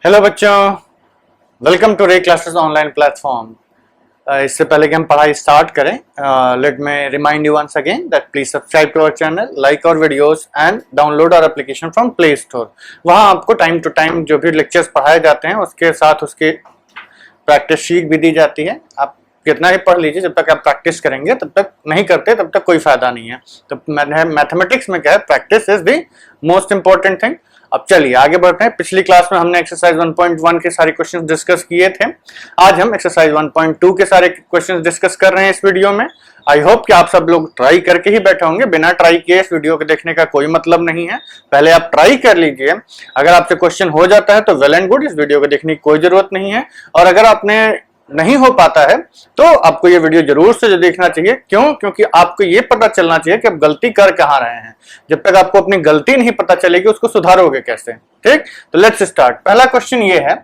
Hello बच्चों, welcome to Ray classes online platform. इससे पहले कि हम पढ़ाई स्टार्ट करें, let me remind you once again that please subscribe to our channel, like our videos and download our application from Play Store. वहाँ आपको time to time जो भी लेक्चर्स पढ़ाए जाते हैं उसके साथ उसकी प्रैक्टिस शीट भी दी जाती है। आप कितना ही पढ़ लीजिए, जब तक आप प्रैक्टिस करेंगे तब तक नहीं करते तब तक कोई फायदा नहीं है। तो मैथमेटिक्स में क्या है, practice is the most important thing. अब चलिए आगे बढ़ते हैं। पिछली क्लास में हमने एक्सरसाइज 1.1 के सारे क्वेश्चंस डिस्कस किए थे। आज हम एक्सरसाइज 1.2 के सारे क्वेश्चंस डिस्कस कर रहे हैं इस वीडियो में। आई होप कि आप सब लोग ट्राई करके ही बैठे होंगे। बिना ट्राई किए इस वीडियो को देखने का कोई मतलब नहीं है। पहले आप ट्राई कर लीजिए। अगर आपसे क्वेश्चन हो जाता है तो वेल एंड गुड, इस वीडियो को देखने की कोई जरूरत नहीं है। और अगर आपने नहीं हो पाता है तो आपको ये वीडियो जरूर से देखना चाहिए। क्यों? क्योंकि आपको ये पता चलना चाहिए कि आप गलती कर कहाँ रहे हैं। जब तक आपको अपनी गलती नहीं पता चलेगी उसको सुधारोगे कैसे। ठीक, तो लेट्स स्टार्ट। पहला क्वेश्चन ये है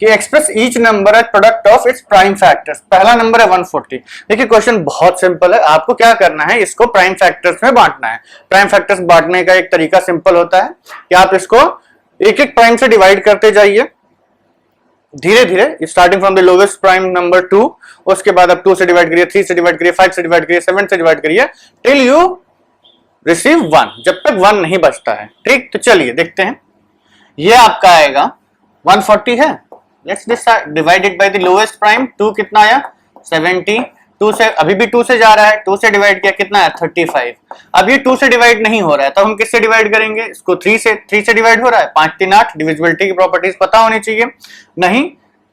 कि express each number as product of its prime factors. पहला नंबर है 140। देखिए क्वेश्चन बहुत सिंपल है। आपको क्या करना है, इसको प्राइम फैक्टर्स में बांटना है। प्राइम फैक्टर्स बांटने का एक तरीका सिंपल होता है कि आप इसको एक एक प्राइम से डिवाइड करते जाइए धीरे धीरे, starting from the lowest prime number 2, उसके बाद आप 2 से डिवाइड करिए, 3 से डिवाइड करिए, 5 से डिवाइड करिए, 7 से डिवाइड करिए टिल यू रिसीव 1, जब तक 1 नहीं बचता है। ठीक, तो चलिए देखते हैं। ये आपका आएगा 140 है। Let's divide it by the lowest prime. 2 कितना आया 70। 2 से अभी भी 2 से जा रहा है, 2 से डिवाइड किया कितना है 35। अब ये 2 से डिवाइड नहीं हो रहा है तो हम किससे डिवाइड करेंगे इसको? 3 से डिवाइड हो रहा है। 5 3 8, डिविजिबिलिटी की प्रॉपर्टीज पता होनी चाहिए। नहीं,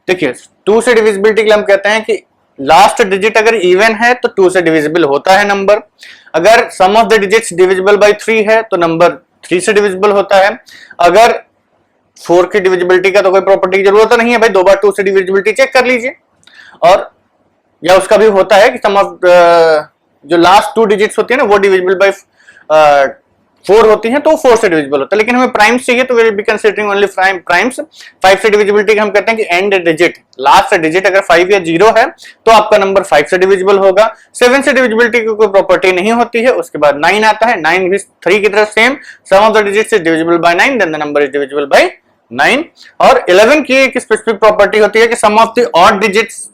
देखिए 2 से डिविजिबिलिटी के लिए हम कहते हैं कि लास्ट डिजिट अगर इवन है तो 2 से डिविजिबल होता है नंबर। अगर sum of the digits divisible by 3 है तो नंबर 3 से डिविजिबल होता है। अगर 4 की डिविजिबिलिटी का तो कोई प्रॉपर्टी की जरूरत नहीं है भाई, 2 बार 2 से डिविजिबिलिटी चेक कर लीजिए। और या उसका भी होता है कि सम ऑफ जो लास्ट 2 डिजिट्स होती है ना वो डिविजिबल बाय 4 होती हैं तो 4 से डिविजिबल होता है। लेकिन हमें प्राइम्स चाहिए तो we will be considering only primes. 5 से डिविजिबिलिटी हम कहते हैं कि एंड डिजिट, लास्ट डिजिट अगर 5 या 0 है तो आपका नंबर 5 से डिविजिबल होगा। 7 से डिविजिबिलिटी की कोई प्रॉपर्टी नहीं होती है। उसके बाद 9 आता है। 9 भी 3 की तरह same, sum of the digits is divisible by 9 then the number is divisible by 9। और 11 की एक स्पेसिफिक प्रॉपर्टी होती है कि sum of the odd digits,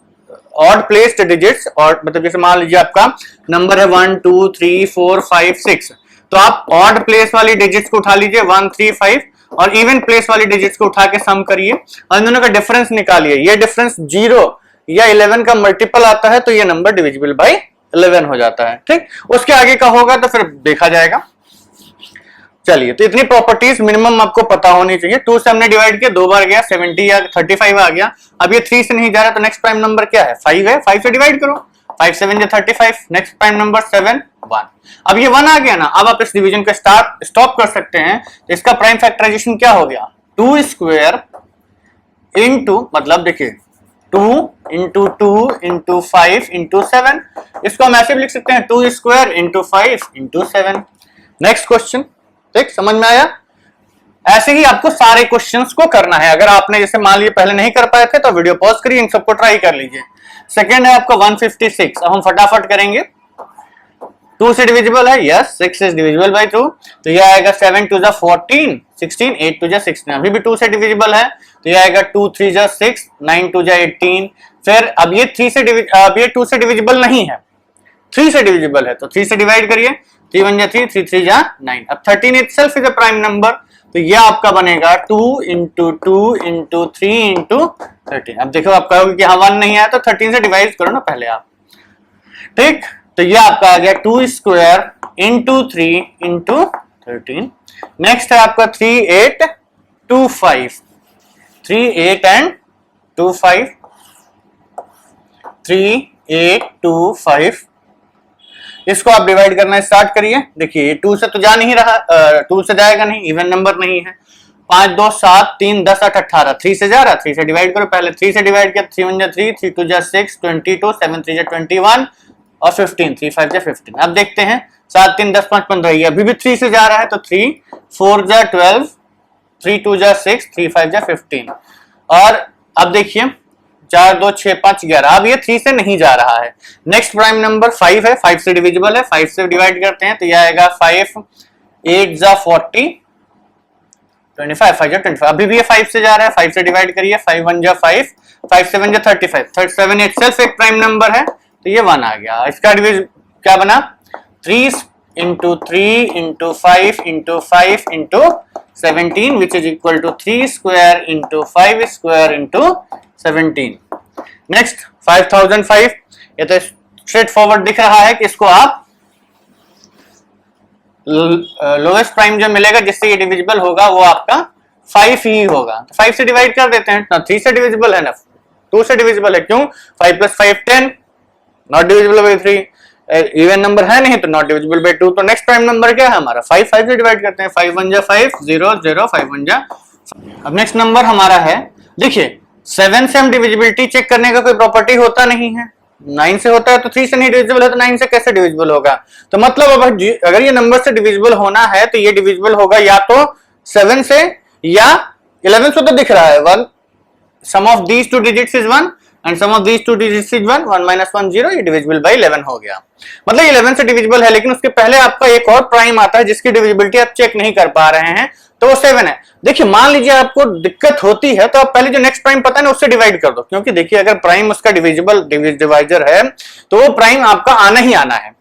odd placed digits, और मतलब जैसे मान लीजिए आपका नंबर है 1 2 3 4 5 6, तो आप ऑड प्लेस वाली डिजिट्स को उठा लीजिए 1 3 5 और इवन प्लेस वाली डिजिट्स को उठा के सम करिए और इन दोनों का डिफरेंस निकालिए। ये डिफरेंस 0 या 11 का मल्टीपल आता है तो ये नंबर डिविजिबल बाय 11 हो जाता है। ठीक, उसके आगे का होगा तो फिर देखा जाएगा। चलिए, तो इतनी प्रॉपर्टीज मिनिमम आपको पता होनी चाहिए। 2 से हमने डिवाइड किया, 2 बार गया 70 या 35 आ गया। अब ये 3 से नहीं जा रहा तो नेक्स्ट प्राइम नंबर क्या है 5 है। 5 से डिवाइड करो, 5 7 35, नेक्स्ट प्राइम नंबर 7 1। अब ये 1 आ गया ना, अब आप इस डिवीजन को स्टॉप कर सकते हैं। तो इसका प्राइम फैक्टराइजेशन क्या हो गया 2 स्क्वायर इंटू, मतलब देखिए 2 इंटू 2 इंटू 5 इंटू 7। इसको हम ऐसे भी लिख सकते हैं 2 square into 5 into 7। Next question, ठीक, समझ में आया? ऐसे ही आपको सारे क्वेश्चंस को करना है। अगर आपने जैसे मान लीजिए पहले नहीं कर पाए थे तो वीडियो पॉज करिए, इन सबको ट्राई कर लीजिए। सेकंड है आपका 156। अब हम फटाफट करेंगे। 2 से डिविजिबल है, यस। 6 इज डिविजिबल बाय 2, तो ये आएगा 7 2 जा 14, 16, 8 2 जा 16। अभी भी 2 से डिविजिबल है तो ये आएगा 2 3 जा 6, 9 2 जा 18। फिर अब ये 2 से डिविजिबल नहीं है, 3 से डिविजिबल है तो 3 से डिवाइड करिए, 3 1 जा 3, 3 3 जा 9। अब 13 itself is a prime number तो ये आपका बनेगा 2 इंटू 2 इंटू 3 इंटू 13। अब देखो आप कहोगे कि हाँ 1 नहीं आया तो 13 से डिवाइड करो ना पहले आप। ठीक, तो ये आपका आ गया 2 स्क्वायर इंटू 3 इंटू 13। नेक्स्ट है आपका 3 8 2 5, 3 8 एंड 2 5, 3 8 2 5। इसको आप डिवाइड करना स्टार्ट करिए। देखिए 2 से तो जा नहीं रहा, 2 से जाएगा नहीं, इवन नंबर नहीं है। 5 2 7 3 10 8 18, 3 से जा रहा, 3 से डिवाइड करो। पहले 3 से डिवाइड किया, 3 1 जा 3, 3 2 जा 6 22, 7 3 जा 21 और 15, 3 5 जा 15। अब देखते हैं 7 3 10 5 15, ये अभी भी 3 से जा रहा है तो 3 4 जा 12, 3 2 जा 6, 3 5 जा 15। और अब देखिए 4 2 6 5 11, अब ये 3 से नहीं जा रहा है। नेक्स्ट प्राइम नंबर 5 है, 5 से डिविजिबल है, 5 से डिवाइड करते हैं तो यह आएगा 5 8 जा 40, 25, 5 जा 25, अभी भी ये 5 से जा रहा है, 5 से डिवाइड करिए, 5 1 जा 5, 5 7 जा 35, 37 इटसेल्फ एक प्राइम नंबर है, तो ये 1 आ गया। इसका डिवीजन क्या बना, 3 into 3 into 5 into 5 into 17 which is equal to 3 square into 5 square into 17। Next 5005, ये तो स्ट्रेट फॉरवर्ड दिख रहा है कि इसको आप लोएस्ट प्राइम जो मिलेगा जिससे ये डिविजिबल होगा वो आपका 5 ही होगा, तो 5 से डिवाइड कर देते हैं, ना 3 से डिविजिबल है ना 2 से डिविजिबल है, क्यों 5 + 5 10, not divisible by 3, even number है नहीं तो नॉट डिविजिबल बाय 2। तो नेक्स्ट प्राइम नंबर क्या है हमारा 5, 5 से डिवाइड करते हैं, 5 1 जा 5 0 0 5 1 जा। अब नेक्स्ट नंबर हमारा है, देखिए 7 से हम डिविजिबिलिटी चेक करने का कोई प्रॉपर्टी होता नहीं है, 9 से होता है, तो 3 से नहीं डिविजिबल है तो 9 से कैसे डिविजिबल होगा। तो मतलब अब अगर ये नंबर से डिविजिबल होना है तो ये डिविजिबल होगा या तो 7 से या 11 से, तो दिख रहा है 1, sum of these two digits is 1 and sum of these two digits is 1, 1 - 1 0, ये डिविजिबल बाय 11 हो गया। मतलब 11 से डिविजिबल है, लेकिन उसके पहले आपका एक और प्राइम आता है जिसकी डिविजिबिलिटी आप चेक नहीं कर पा रहे हैं, तो वो 7 है। देखिए मान लीजिए आपको दिक्कत होती है तो आप पहले जो नेक्स्ट प्राइम पता है ना उससे डिवाइड कर दो, क्योंकि देखिए अगर प्राइम उसका डिवाइजर है तो वो प्राइम आपका आना ही आना है,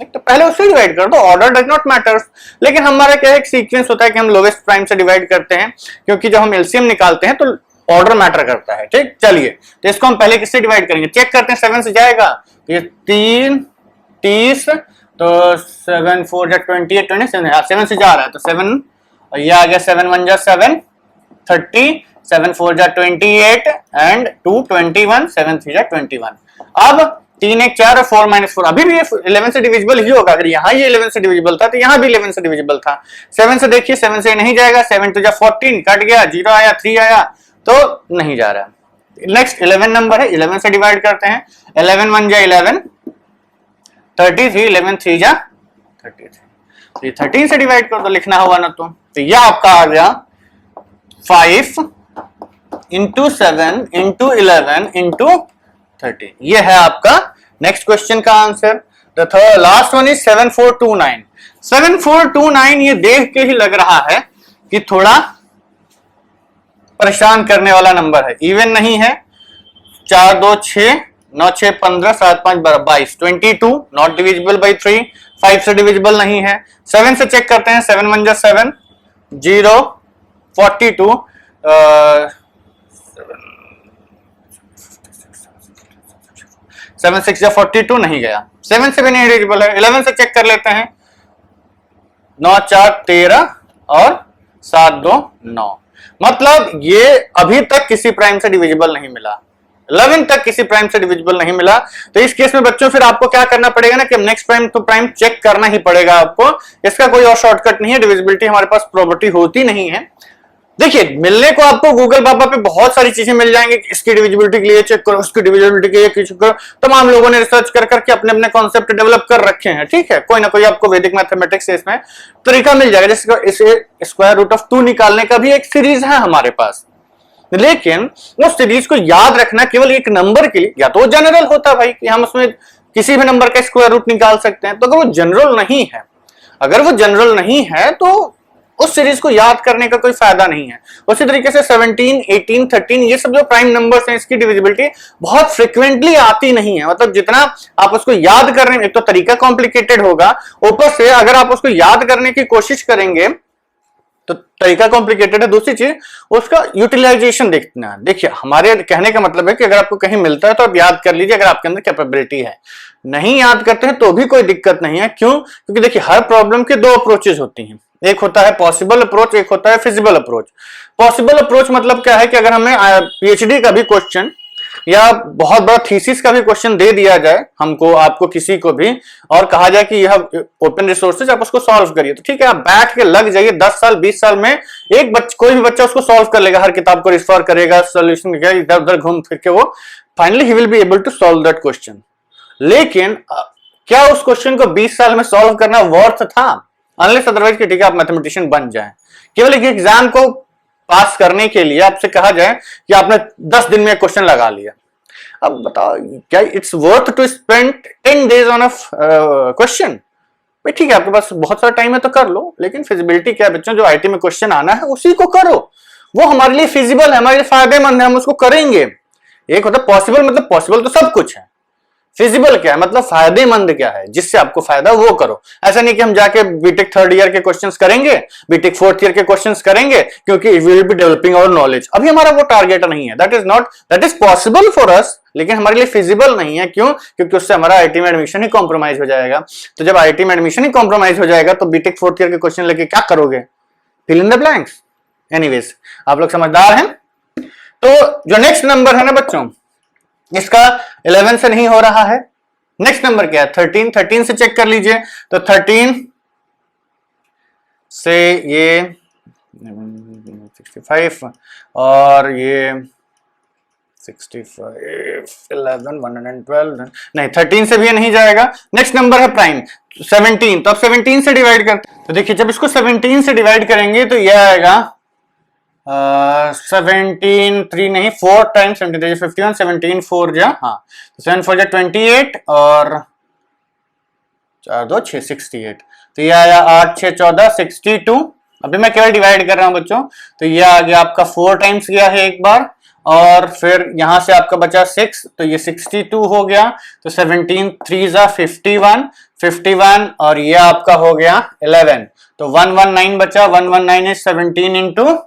तो पहले उससे डिवाइड कर दो, ऑर्डर डज नॉट मैटर। लेकिन हमारा क्या है, एक सीक्वेंस होता है कि हम लोवेस्ट प्राइम से डिवाइड करते हैं, क्योंकि जब हम एलसीएम निकालते हैं तो ऑर्डर मैटर करता है। ठीक, चलिए तो इसको हम पहले किससे डिवाइड करेंगे, चेक करते हैं। 7 से जाएगा तो ये 3 30, तो 7 4 जा 28, 27, 7 से जा रहा है तो 7, ये आ गया 7 1 जा 7 30, 7 4 जा 28 एंड 2 21, 7 3 जा 21। अब 3 1 4 और 4 - 4, अभी भी 11 से डिविजिबल ही होगा। अगर यहाँ ये 11 से डिविजिबल था तो यहाँ भी 11 से डिविजिबल था। 7 से देखिए, 7 से नहीं जाएगा, 7 2 जा 14, कट गया, 0 आया, 3 आया, तो नहीं जा रहा। नेक्स्ट 11 नंबर है, 11 से डिवाइड करते हैं, 11 1 जा 11, 33, 11 3 जा 33, तो ये 13 से डिवाइड कर दो, लिखना होगा ना। तो यह आपका आ गया 5 × 7 × 11 × 13, ये है आपका नेक्स्ट क्वेश्चन का answer. The last one is 7429। 7429 ये देख के ही लग रहा है कि थोड़ा परेशान करने वाला नंबर है, इवन नहीं है। 4 2 6 9 6 15 7 5 22, 22 नॉट डिविजिबल बाय 3, 5 से डिविजिबल नहीं है। 7 से चेक करते हैं, 7 1 जा 7 0 42, 7 6 जा 42 नहीं गया, 7 से भी नहीं डिविजिबल है। 11 से चेक कर लेते हैं, 9 4 13 और 7 2 9, मतलब ये अभी तक किसी प्राइम से डिविजिबल नहीं मिला, 11 तक किसी प्राइम से डिविजिबल नहीं मिला। तो इस केस में बच्चों फिर आपको क्या करना पड़ेगा ना कि नेक्स्ट प्राइम तो प्राइम चेक करना ही पड़ेगा आपको, इसका कोई और शॉर्टकट नहीं है। डिविजिबिलिटी हमारे पास प्रॉपर्टी होती नहीं है। देखिए मिलने को आपको गूगल पापा पे बहुत सारी चीजें मिल जाएंगी, इसकी डिविजिबिलिटी के लिए चेक करो, उसकी डिविजिबिलिटी के लिए चेक करो, तमाम लोगों ने रिसर्च कर करके अपने अपने कॉन्सेप्ट डेवलप कर रखे हैं। ठीक है, कोई ना कोई आपको वैदिक मैथमेटिक्स से इसमें तरीका मिल जाएगा, जैसे इसे स्क्वायर रूट ऑफ 2 निकालने का भी एक सीरीज है हमारे पास। लेकिन उस सीरीज को याद रखना केवल एक नंबर के लिए, या तो जनरल होता है भाई कि हम उसमें किसी भी नंबर का स्क्वायर रूट निकाल सकते हैं, तो अगर वो जनरल नहीं है तो उस सीरीज को याद करने का कोई फायदा नहीं है। उसी तरीके से 17 18 13 ये सब जो प्राइम नंबर्स हैं, इसकी डिविजिबिलिटी बहुत फ्रिक्वेंटली आती नहीं है। मतलब जितना आप उसको याद कर रहे हैं, एक तो तरीका कॉम्प्लिकेटेड होगा, ऊपर से अगर आप उसको याद करने की कोशिश करेंगे तो तरीका कॉम्प्लिकेटेड है। दूसरी चीज उसका यूटिलाइजेशन देखना है। देखिए हमारे कहने का मतलब है कि अगर आपको कहीं मिलता है तो आप याद कर लीजिए, अगर आपके अंदर कैपेबिलिटी है। नहीं याद करते हैं तो भी कोई दिक्कत नहीं है। क्यों? क्योंकि देखिए हर प्रॉब्लम के 2 अप्रोचेज होती हैं, एक होता है पॉसिबल अप्रोच, एक होता है फिजिबल अप्रोच। पॉसिबल अप्रोच मतलब क्या है कि अगर हमें पीएचडी का भी क्वेश्चन या बहुत बड़ा थीसिस का भी क्वेश्चन दे दिया जाए हमको, आपको किसी को भी, और कहा जाए कि यह ओपन रिसोर्सेज आप उसको सॉल्व करिए, तो ठीक है आप बैठ के लग जाइए, 10 साल 20 साल में कोई भी बच्चा उसको सॉल्व कर लेगा, हर किताब को रिफर करेगा, सोल्यूशन इधर उधर घूम फिर के वो finally he will be able to solve that question. लेकिन क्या उस क्वेश्चन को 20 साल में सॉल्व करना वर्थ था? अनलेस अदरवाइज कि ठीक है आप मैथमेटिशियन बन जाएं। केवल एक एग्जाम को पास करने के लिए आपसे कहा जाए कि आपने 10 दिन में क्वेश्चन लगा लिया, अब बताओ क्या it's worth to spend 10 days on a question? भाई ठीक है, आपके पास बहुत सारा टाइम है तो कर लो, लेकिन फिजिबिलिटी क्या है बच्चों, जो आईटी में क्वेश्चन आना है उसी को करो, वो हमारे लिए फिजिबल है, हमारे लिए फायदेमंद है, हम उसको करेंगे। एक होता है पॉसिबल, मतलब पॉसिबल तो सब कुछ है, फिजिबल क्या है मतलब फायदेमंद क्या है, जिससे आपको फायदा वो करो। ऐसा नहीं कि हम जाके बीटेक थर्ड ईयर के क्वेश्चंस करेंगे, बीटेक फोर्थ ईयर के क्वेश्चंस करेंगे, क्योंकि we will be developing our knowledge. अभी हमारा वो टारगेट नहीं है, that is possible for us, लेकिन हमारे लिए फिजिबल नहीं है। क्यों? क्योंकि उससे हमारा आईटी में एडमिशन ही कॉम्प्रोमाइज हो जाएगा। तो जब आईटी में एडमिशन ही कॉम्प्रोमाइज हो जाएगा तो बीटेक फोर्थ ईयर के क्वेश्चन लेके क्या करोगे? Fill in the blanks. Anyways, आप लोग समझदार हैं। तो जो नेक्स्ट नंबर है ना बच्चों, इसका 11 से नहीं हो रहा है। नेक्स्ट नंबर क्या है? 13 से चेक कर लीजिए। तो 13 से ये 65 और ये 65, 11, 112 नहीं, 13 से भी ये नहीं जाएगा। नेक्स्ट नंबर है प्राइम 17। तो अब 17 से डिवाइड करते हैं। तो देखिए, जब इसको 17 से डिवाइड करेंगे तो ये आएगा 17 3 नहीं 4 टाइम्स 17 51, 17 4 जा, हाँ 7 4 जा 28 और 4 2 6 68। तो ये आया 8 6 14 62। अभी मैं केवल डिवाइड कर रहा हूं बच्चों। तो ये आ गया आपका 4 टाइम्स गया है एक बार, और फिर यहां से आपका बचा 6, तो ये 62 हो गया। तो 17 3 जा 51 और ये आपका हो गया 11। तो 119 बचा, 119 इज 17 इंटू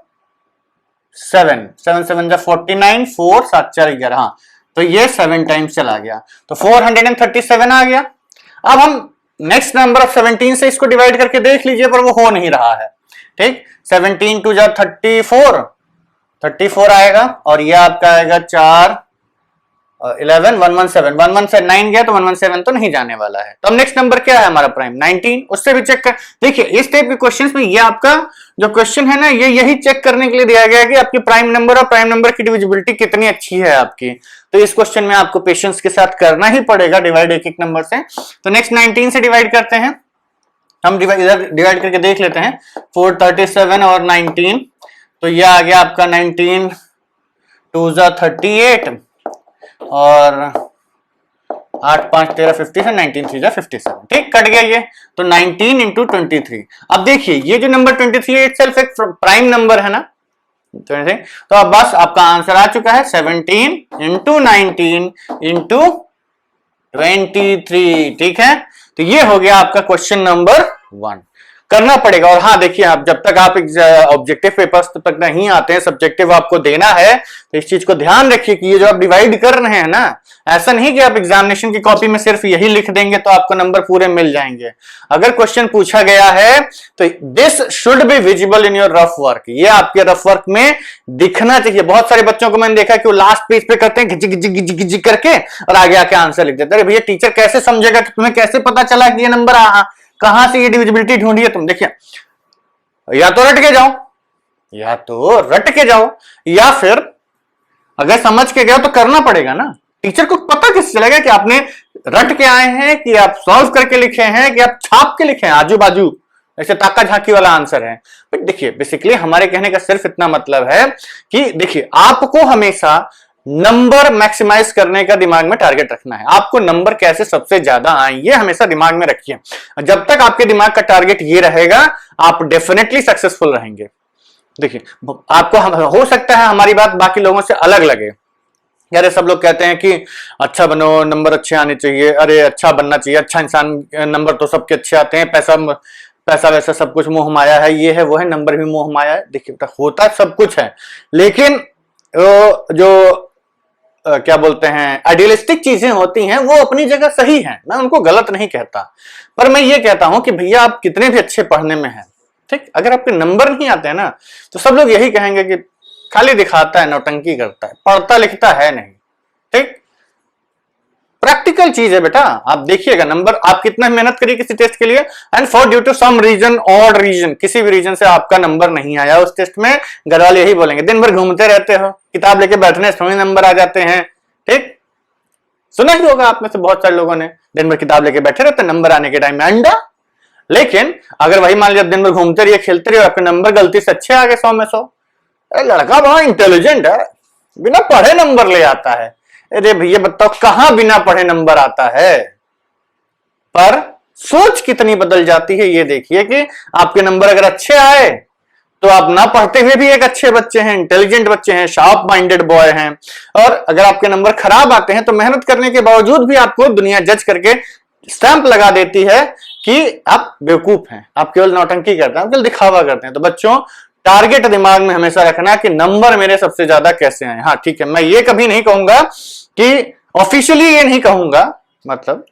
7 7 7 जा 49, 4 7 4 11, हाँ तो ये 7 टाइम्स चला गया, तो 437 आ गया। अब हम नेक्स्ट नंबर ऑफ 17 से इसको डिवाइड करके देख लीजिए, पर वो हो नहीं रहा है। ठीक, 17 2 जा 34 आएगा, और ये आपका आएगा 4 11 117 से 9 गया तो 117 तो नहीं जाने वाला है। तो अब नेक्स्ट नंबर क्या है हमारा प्राइम 19, उससे भी चेक कर। देखिए, इस टाइप के क्वेश्चंस में ये आपका जो क्वेश्चन है ना, ये यही चेक करने के लिए दिया गया है कि आपकी प्राइम नंबर और प्राइम नंबर की डिविजिबिलिटी कितनी अच्छी है आपकी। तो इस क्वेश्चन में आपको पेशेंस के साथ करना ही पड़ेगा डिवाइड एक एक नंबर से। तो नेक्स्ट 19 से डिवाइड करते हैं हम, इधर डिवाइड करके देख लेते हैं। 437 और 19, तो ये आ गया आपका 19 2 जा 38 और 8 5 13 50 से 19 3 जा 57। ठीक, कट गया ये। तो 19 इंटू 23। अब देखिए, ये जो नंबर 23 है इटसेल्फ एक प्राइम नंबर है ना, 23। तो अब बस आपका आंसर आ चुका है 17 इंटू 19 इंटू 23। ठीक है, तो ये हो गया आपका क्वेश्चन नंबर 1। करना पड़ेगा। और हाँ देखिए, आप जब तक आप ऑब्जेक्टिव पेपर्स तक नहीं आते हैं, सब्जेक्टिव आपको देना है, तो इस चीज को ध्यान रखिए कि ये जो आप डिवाइड कर रहे हैं ना, ऐसा नहीं कि आप एग्जामिनेशन की कॉपी में सिर्फ यही लिख देंगे तो आपको नंबर पूरे मिल जाएंगे। अगर क्वेश्चन पूछा गया है तो this should be visible in your rough work, ये आपके रफ वर्क में दिखना चाहिए। बहुत सारे बच्चों को मैंने देखा कि वो लास्ट पेज पे करते हैं घिची करके और आगे आके आंसर लिख देते हैं। भैया टीचर कैसे समझेगा कि तुम्हें कैसे पता चला कि ये नंबर कहां से ये डिविजिबिलिटी ढूंढी है? तुम देखिए, या तो रट के जाओ या फिर अगर समझ के गए तो करना पड़ेगा ना। टीचर को पता किस चलेगा कि आपने रट के आए हैं, कि आप सॉल्व करके लिखे हैं, कि आप छाप के लिखे हैं आजू बाजू, ऐसे ताका झांकी वाला आंसर है। बट देखिए, बेसिकली हमारे कहने का सिर्फ इतना मतलब है कि देखिए, आपको हमेशा नंबर मैक्सिमाइज करने का दिमाग में टारगेट रखना है। आपको नंबर कैसे सबसे ज्यादा आए, ये हमेशा दिमाग में रखिए। जब तक आपके दिमाग का टारगेट ये रहेगा, आप डेफिनेटली सक्सेसफुल रहेंगे। देखिए, आपको हो सकता है हमारी बात बाकी लोगों से अलग लगे, यार सब लोग कहते हैं कि अच्छा बनो, नंबर अच्छे आने चाहिए, अरे अच्छा बनना चाहिए, अच्छा इंसान, नंबर तो सबके अच्छे आते हैं, पैसा वैसा सब कुछ मोह माया है, ये है वो है, नंबर भी मोह माया है। देखिए, होता सब कुछ है, लेकिन जो क्या बोलते हैं आइडियलिस्टिक चीजें होती हैं, वो अपनी जगह सही हैं, मैं उनको गलत नहीं कहता। पर मैं ये कहता हूं कि भैया आप कितने भी अच्छे पढ़ने में हैं, ठीक, अगर आपके नंबर नहीं आते हैं ना, तो सब लोग यही कहेंगे कि खाली दिखाता है, नौटंकी करता है, पढ़ता लिखता है नहीं। ठीक, प्रैक्टिकल चीज है बेटा। आप देखिएगा नंबर, आप कितना मेहनत करिए किसी टेस्ट के लिए, and for due to some reason, odd reason, किसी भी रीजन से आपका नंबर नहीं आया उस टेस्ट में, घर वाले यही बोलेंगे दिन भर घूमते रहते हो, किताब लेके बैठने से थोड़ी नंबर आ जाते हैं। ठीक, सुना ही होगा आप में से बहुत सारे लोगों ने, दिन भर किताब लेके बैठे रहते, नंबर आने के टाइम में अंडा। लेकिन अगर वही मान लिया दिन भर घूमते रहिए, खेलते रहिए, आपके नंबर गलती से अच्छे आ गए 100 में 100, लड़का बड़ा इंटेलिजेंट है, बिना पढ़े नंबर ले आता है। अरे भैया बताओ, कहां बिना पढ़े नंबर आता है? पर सोच कितनी बदल जाती है ये देखिए कि आपके नंबर अगर अच्छे आए तो आप ना पढ़ते हुए भी एक अच्छे बच्चे हैं, इंटेलिजेंट बच्चे हैं, शार्प माइंडेड बॉय हैं। और अगर आपके नंबर खराब आते हैं तो मेहनत करने के बावजूद भी आपको दुनिया जज करके स्टैंप लगा देती है कि आप बेवकूफ हैं, आप केवल नौटंकी करते हैं, आप केवल दिखावा करते हैं। तो बच्चों टारगेट दिमाग में हमेशा रखना कि नंबर मेरे सबसे ज्यादा कैसे आए। हाँ ठीक है, मैं ये कभी नहीं कहूंगा कि ऑफिशियली ये नहीं कहूंगा, मतलब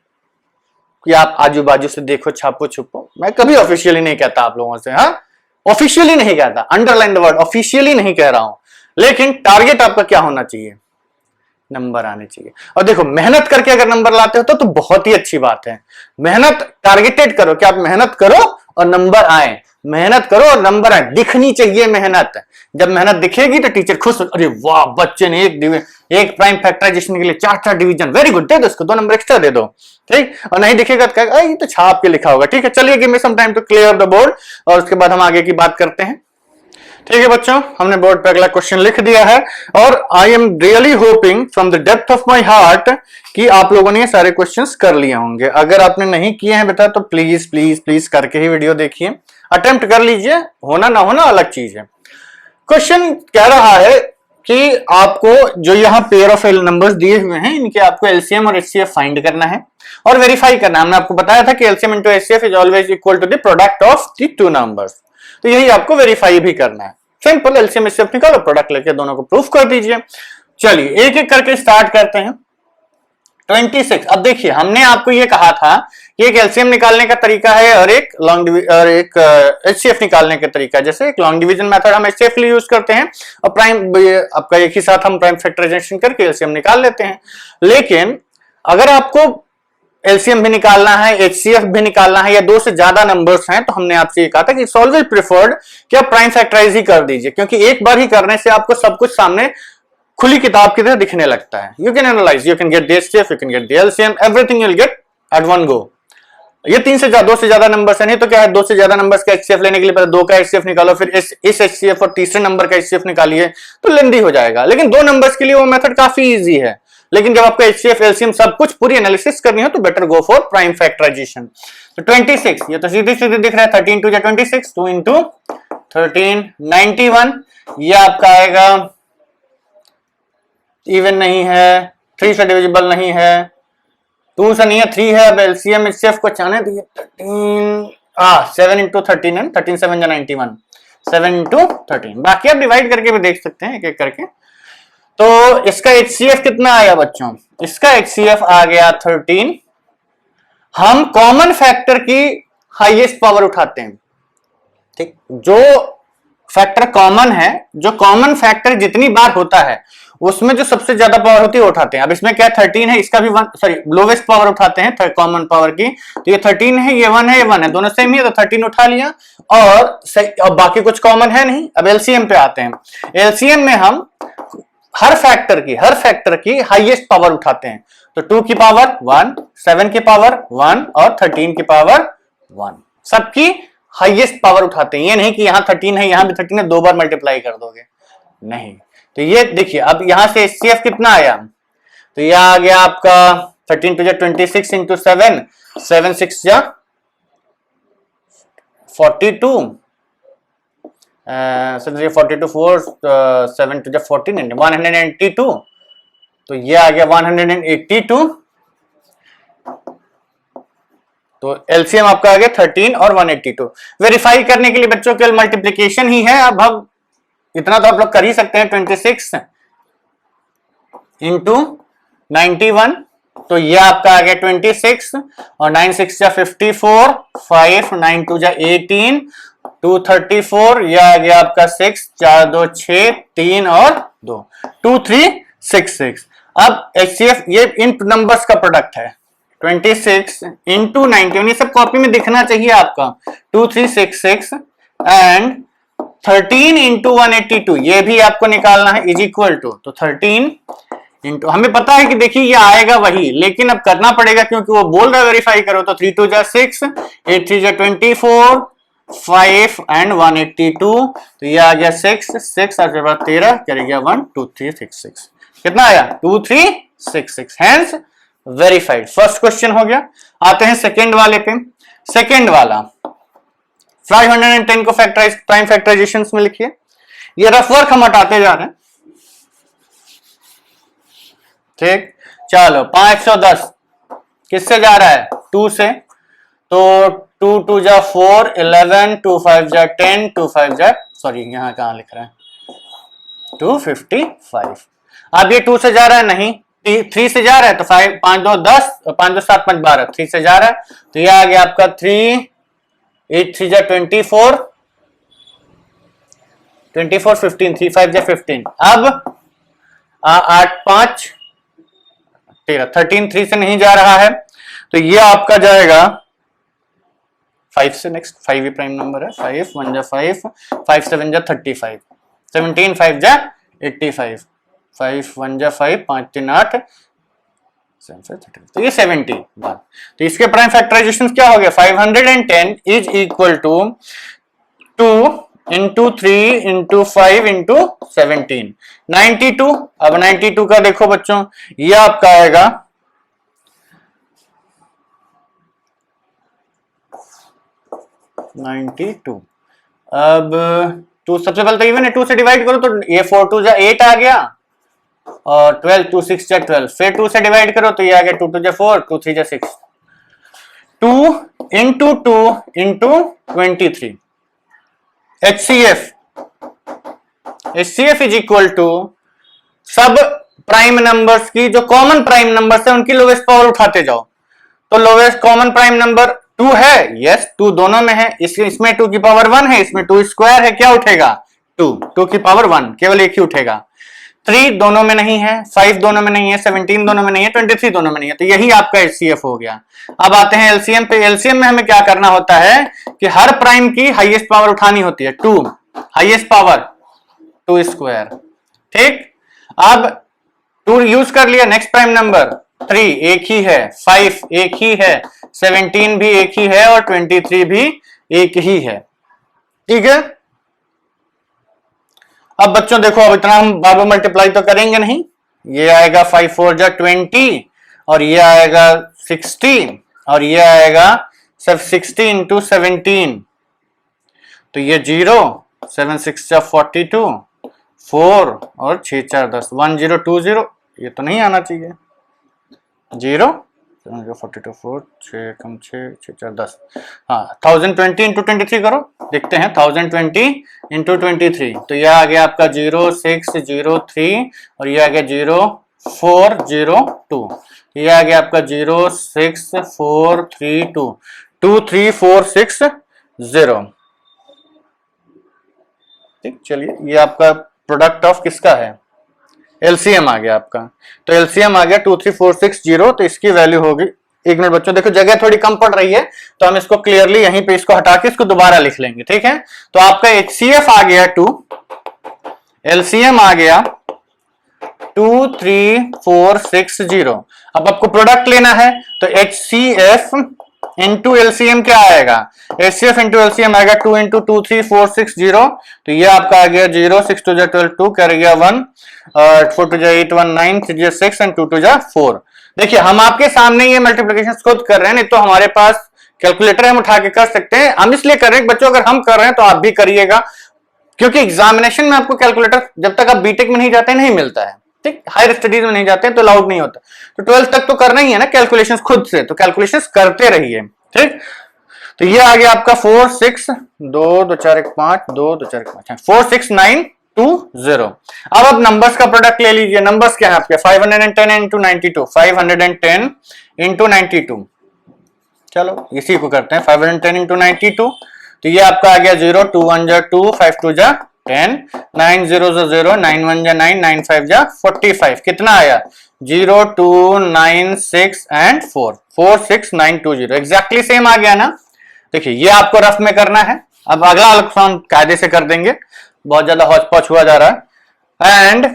कि आप आजू बाजू से देखो छापो छुपो, मैं कभी ऑफिशियली नहीं कहता आप लोगों से। हाँ ऑफिशियली नहीं कहता, अंडरलाइन द वर्ड, ऑफिशियली नहीं कह रहा हूं, लेकिन टारगेट आपका क्या होना चाहिए, नंबर आने चाहिए। और देखो मेहनत करके अगर नंबर लाते हो तो बहुत ही अच्छी बात है। मेहनत टारगेटेड करो कि आप मेहनत करो और नंबर आए, मेहनत करो और नंबर आए, दिखनी चाहिए मेहनत। जब मेहनत दिखेगी तो टीचर खुश, अरे वाह बच्चे ने एक प्राइम फैक्टराइजेशन के लिए 4 डिवीजन, वेरी गुड, दे दो इसको 2 नंबर एक्स्ट्रा दे दो, ठीक। और नहीं दिखेगा तो कहेगा ये तो छाप के लिखा होगा, ठीक है। चलिए give me some time to clear the board और उसके बाद हम आगे की बात करते हैं। ठीक है बच्चों, हमने बोर्ड पे अगला क्वेश्चन लिख दिया है और I am really hoping from the depth of my heart कि आप लोगों ने ये सारे क्वेश्चंस कर लिए होंगे। अगर आपने नहीं किए हैं बेटा तो प्लीज प्लीज प्लीज करके ही वीडियो देखिए, अटेम्प्ट कर लीजिए, होना ना होना अलग चीज है। क्वेश्चन कह रहा है कि आपको जो यहाँ पेयर ऑफ नंबर्स दिए हुए हैं इनके आपको एलसीएम और एचसीएफ फाइंड करना है और वेरीफाई करना है। हमने आपको बताया था कि LCM into HCF is always equal to the product of the 2 numbers, तो यही आपको वेरीफाई भी करना है। सिंपल, एलसीएम एचसीएफ निकालो, प्रोडक्ट लेके दोनों को प्रूफ कर दीजिए। चलिए एक एक करके स्टार्ट करते हैं। 26, अब देखिए हमने आपको ये कहा था कि एक एलसीएम निकालने का तरीका है और एक एचसीएफ निकालने का तरीका है। जैसे एक लॉन्ग डिवीजन मेथड हम एचसीएफ के लिए यूज करते हैं और प्राइम आपका एक ही साथ हम प्राइम फैक्टराइजेशन करके एलसीएम निकाल लेते हैं। लेकिन अगर आपको एलसीएम भी निकालना है, एचसीएफ भी निकालना है या 2 से ज्यादा नंबर्स हैं, तो हमने आपसे ये कहा था कि इट्स ऑलवेज प्रिफर्ड कि आप प्राइम फैक्टराइज ही कर दीजिए, क्योंकि एक बार ही करने से आपको सब कुछ सामने खुली किताब की तरह दिखने लगता है। You can analyse, you can get the HCF, you can get the LCM, everything you will get at one go. ये 2 से ज्यादा नंबर्स है, नहीं तो क्या है 2 से ज्यादा नंबर्स का एचसीएफ लेने के लिए पहले 2 का एचसीएफ निकालो, फिर इस एचसीएफ और तीसरे नंबर का एचसीएफ निकालिए, तो लेंदी हो जाएगा। लेकिन 2 नंबर्स के लिए वो मेथड काफी इजी है। लेकिन जब आपको एचसीएफ एलसीएम सब कुछ पूरी एनालिसिस करनी हो तो better go for prime factorisation. तो 26 ये तो सीधे सीधे दिख रहा है, 13 2 26, 2 इंटू 13 91, ये आपका आएगा, इवन नहीं है, 3 से डिविजिबल नहीं है, 2 से नहीं है, 3 है। अब एलसीएम एचसीएफ को चाहने दिए 7 इंटू 13 है, 13 7 91, 7 इंटू 13। बाकी आप डिवाइड करके भी देख सकते हैं एक एक करके। तो इसका एचसीएफ कितना आया बच्चों, इसका एचसीएफ आ गया 13। हम कॉमन फैक्टर की हाईएस्ट पावर उठाते हैं, ठीक। जो फैक्टर कॉमन है, जो कॉमन फैक्टर जितनी बार होता है उसमें जो सबसे ज्यादा पावर होती है वो उठाते हैं। अब इसमें क्या 13 है, इसका भी लोवेस्ट पावर उठाते हैं कॉमन पावर की। तो ये 13 है, ये 1 है, ये 1 है, दोनों सेम ही है, तो 13 उठा लिया और बाकी कुछ कॉमन है नहीं। अब एलसीएम पे आते हैं। एलसीएम में हम हर फैक्टर की हाईएस्ट पावर उठाते हैं। तो 2 की पावर 1, 7 की पावर 1 और 13 की पावर 1, सबकी हाईएस्ट पावर उठाते हैं। ये नहीं कि यहां 13 है, यहां भी 13 है, 2 बार मल्टीप्लाई कर दोगे, नहीं। तो ये देखिए अब यहां से एचसीएफ कितना आया, तो यह आ गया आपका 13 2 26 इंटू 7, 7 6 जा 42, 42 4 7 2 14 182, तो ये आ गया 182। तो एलसीएम आपका आ गया 13 और 182। वेरीफाई करने के लिए बच्चों केवल मल्टीप्लीकेशन ही है। अब हम इतना तो आप लोग कर ही सकते हैं, 26 इंटू 91, तो ये आपका आ गया 26 और 9 6 जा 54, 5 9 2 जा 18, 234, ये आ गया आपका 6 4 2 6 3 और 2 2 3 6 6। अब एचसीएफ ये इन नंबर्स का प्रोडक्ट है, 26 इंटू 91, ये सब कॉपी में दिखना चाहिए आपका, 2366 एंड 13 इंटू 182, ये भी आपको निकालना है, इज इक्वल टू, तो 13 इंटू, हमें पता है कि देखिए ये आएगा वही, लेकिन अब करना पड़ेगा क्योंकि वो बोल रहा है वेरीफाई करो। तो 3 2 जा 6, 8 3 जा 24, 5 एंड 182, तो ये आ गया 6 6 और 13 कर गया 1 2 3 6 6, कितना आया 2 3 6 6, हेंस वेरीफाइड। फर्स्ट क्वेश्चन हो गया। आते हैं सेकेंड वाले पे। सेकेंड वाला 510 को प्राइम फैक्टराइजेशन में लिखिए। ये रफ वर्क हम हटाते जा रहे हैं, ठीक। चलो 510 किससे जा रहा है? 2 से, तो 2 2 जा 4, 11, 2 5 जा 10, 2 5 जा, सॉरी यहां कहां लिख रहे हैं, 255। अब ये 2 से जा रहा है, नहीं 3 से जा रहा है, तो 5 5 2 10, 5 2 7 5 12, 3 से जा रहा है, तो ये आ गया आपका 3 8 3 जा 24, 24 15, 3 5 जा 15। अब 8 5 13, 13 3 से नहीं जा रहा है, तो ये आपका जाएगा 5 से। नेक्स्ट 5 ही प्राइम नंबर है, 5 1 जा 5, 5 7 जा 35, 17 5 जा 85, 5 1 जा 5, 5 3 8, 7 5 30, तो ये 70 बात। तो इसके प्राइम फैक्टराइजेशन क्या हो गया? 510 is equal to 2 into 3 into 5 into 17, 92। अब 92 का देखो बच्चों, ये आपका आएगा 92। अब 2 सबसे पहले तो इवन है, 2 से डिवाइड करो तो ये 4 2 जा 8 आ गया, और 12 2 6 जा 12, फिर 2 से डिवाइड करो तो ये आ गया 2 2 जा 4, 2 3 जा 6, 2 into 2 into 23। HCF is equal to सब प्राइम नंबर्स की जो कॉमन प्राइम नंबर्स है उनकी लोवेस्ट पावर उठाते जाओ। तो लोवेस्ट कॉमन प्राइम नंबर 2 है, यस 2 दोनों में है, इसमें 2 की पावर 1 है, इसमें 2 स्क्वायर है, क्या उठेगा? 2 की पावर 1, केवल एक ही उठेगा। 3 दोनों में नहीं है, 5 दोनों में नहीं है, 17 दोनों में नहीं है, 23 दोनों में नहीं है, तो यही आपका HCF हो गया। अब आते हैं एलसीएम पे। एलसीएम में हमें क्या करना होता है कि हर प्राइम की हाईएस्ट पावर उठानी होती है 2, हाईएस्ट पावर 2 स्क्वायर, ठीक। अब 2 यूज कर लिया, नेक्स्ट प्राइम नंबर 3 एक ही है, 5 एक ही है, 17 भी एक ही है, और 23 भी एक ही है, ठीक है। अब बच्चों देखो, अब इतना हम बार बार मल्टीप्लाई तो करेंगे नहीं, ये आएगा 5 4 जा 20, और ये आएगा 60, और ये आएगा सब 60 इंटू 17, तो ये 0, 7 6 जा 42, 4 और 6 4 10, 1020, ये तो नहीं आना चाहिए, 0 42 4 6 कम 6 6 4 10, हाँ 1020 इंटू 23 करो, देखते हैं 1020 इंटू 23, तो यह आ गया आपका 0603, और यह आ गया 0402, यह आ गया आपका 06432 23460, ठीक। चलिए, ये आपका प्रोडक्ट ऑफ किसका है? एलसीएम आ गया आपका, तो एलसीएम आ गया 23460, तो इसकी वैल्यू होगी, एक मिनट बच्चों देखो जगह थोड़ी कम पड़ रही है, तो हम इसको क्लियरली यहीं पे इसको हटा के इसको दोबारा लिख लेंगे, ठीक है। तो आपका HCF आ गया 2, एलसीएम आ गया 23460। अब आपको प्रोडक्ट लेना है, तो HCF इंटू एलसीएम क्या आएगा? HCF इंटू एलसीएम आएगा 2 इंटू 23460, तो ये आपका आ गया 0 6 2 जा 12, 2 कर गया 1, 4 2 जा 8 1 9, 3 जा 6 एंड 2 2 जा 4। देखिए हम आपके सामने ये मल्टीप्लिकेशन खुद कर रहे हैं, नहीं तो हमारे पास कैलकुलेटर हम उठा के कर सकते हैं, हम इसलिए कर रहे हैं बच्चों, अगर हम कर रहे हैं तो आप भी करिएगा, क्योंकि एग्जामिनेशन में आपको कैलकुलेटर जब तक आप बीटेक में नहीं जाते नहीं मिलता है, ठीक। हायर स्टडीज में नहीं जाते हैं तो अलाउड नहीं होता, तो 12th तक तो करना ही है ना कैलकुलेशंस खुद से, तो कैलकुलेशंस करते रहिए, ठीक। तो ये आ गया आपका 4 6 2 2 4 1 5 2 2 4 1 5 46920। अब नंबर्स का प्रोडक्ट ले लीजिए। नंबर्स क्या है आपके? 510 इंटू 92, 510 इंटू 92, चलो इसी को करते हैं 510 इंटू 92, तो ये आपका आ गया 0 2 1 जा 2 5 2 जा 10 9 0 0 9 1 जा 9 9 5 जा 45, कितना आया? 0 2 9 6 एंड 4 46920, एग्जैक्टली सेम आ गया ना। देखिए ये आपको रफ में करना है, अब अगला अल्फान कायदे से कर देंगे, बहुत ज्यादा हौच पौच हुआ जा रहा है। And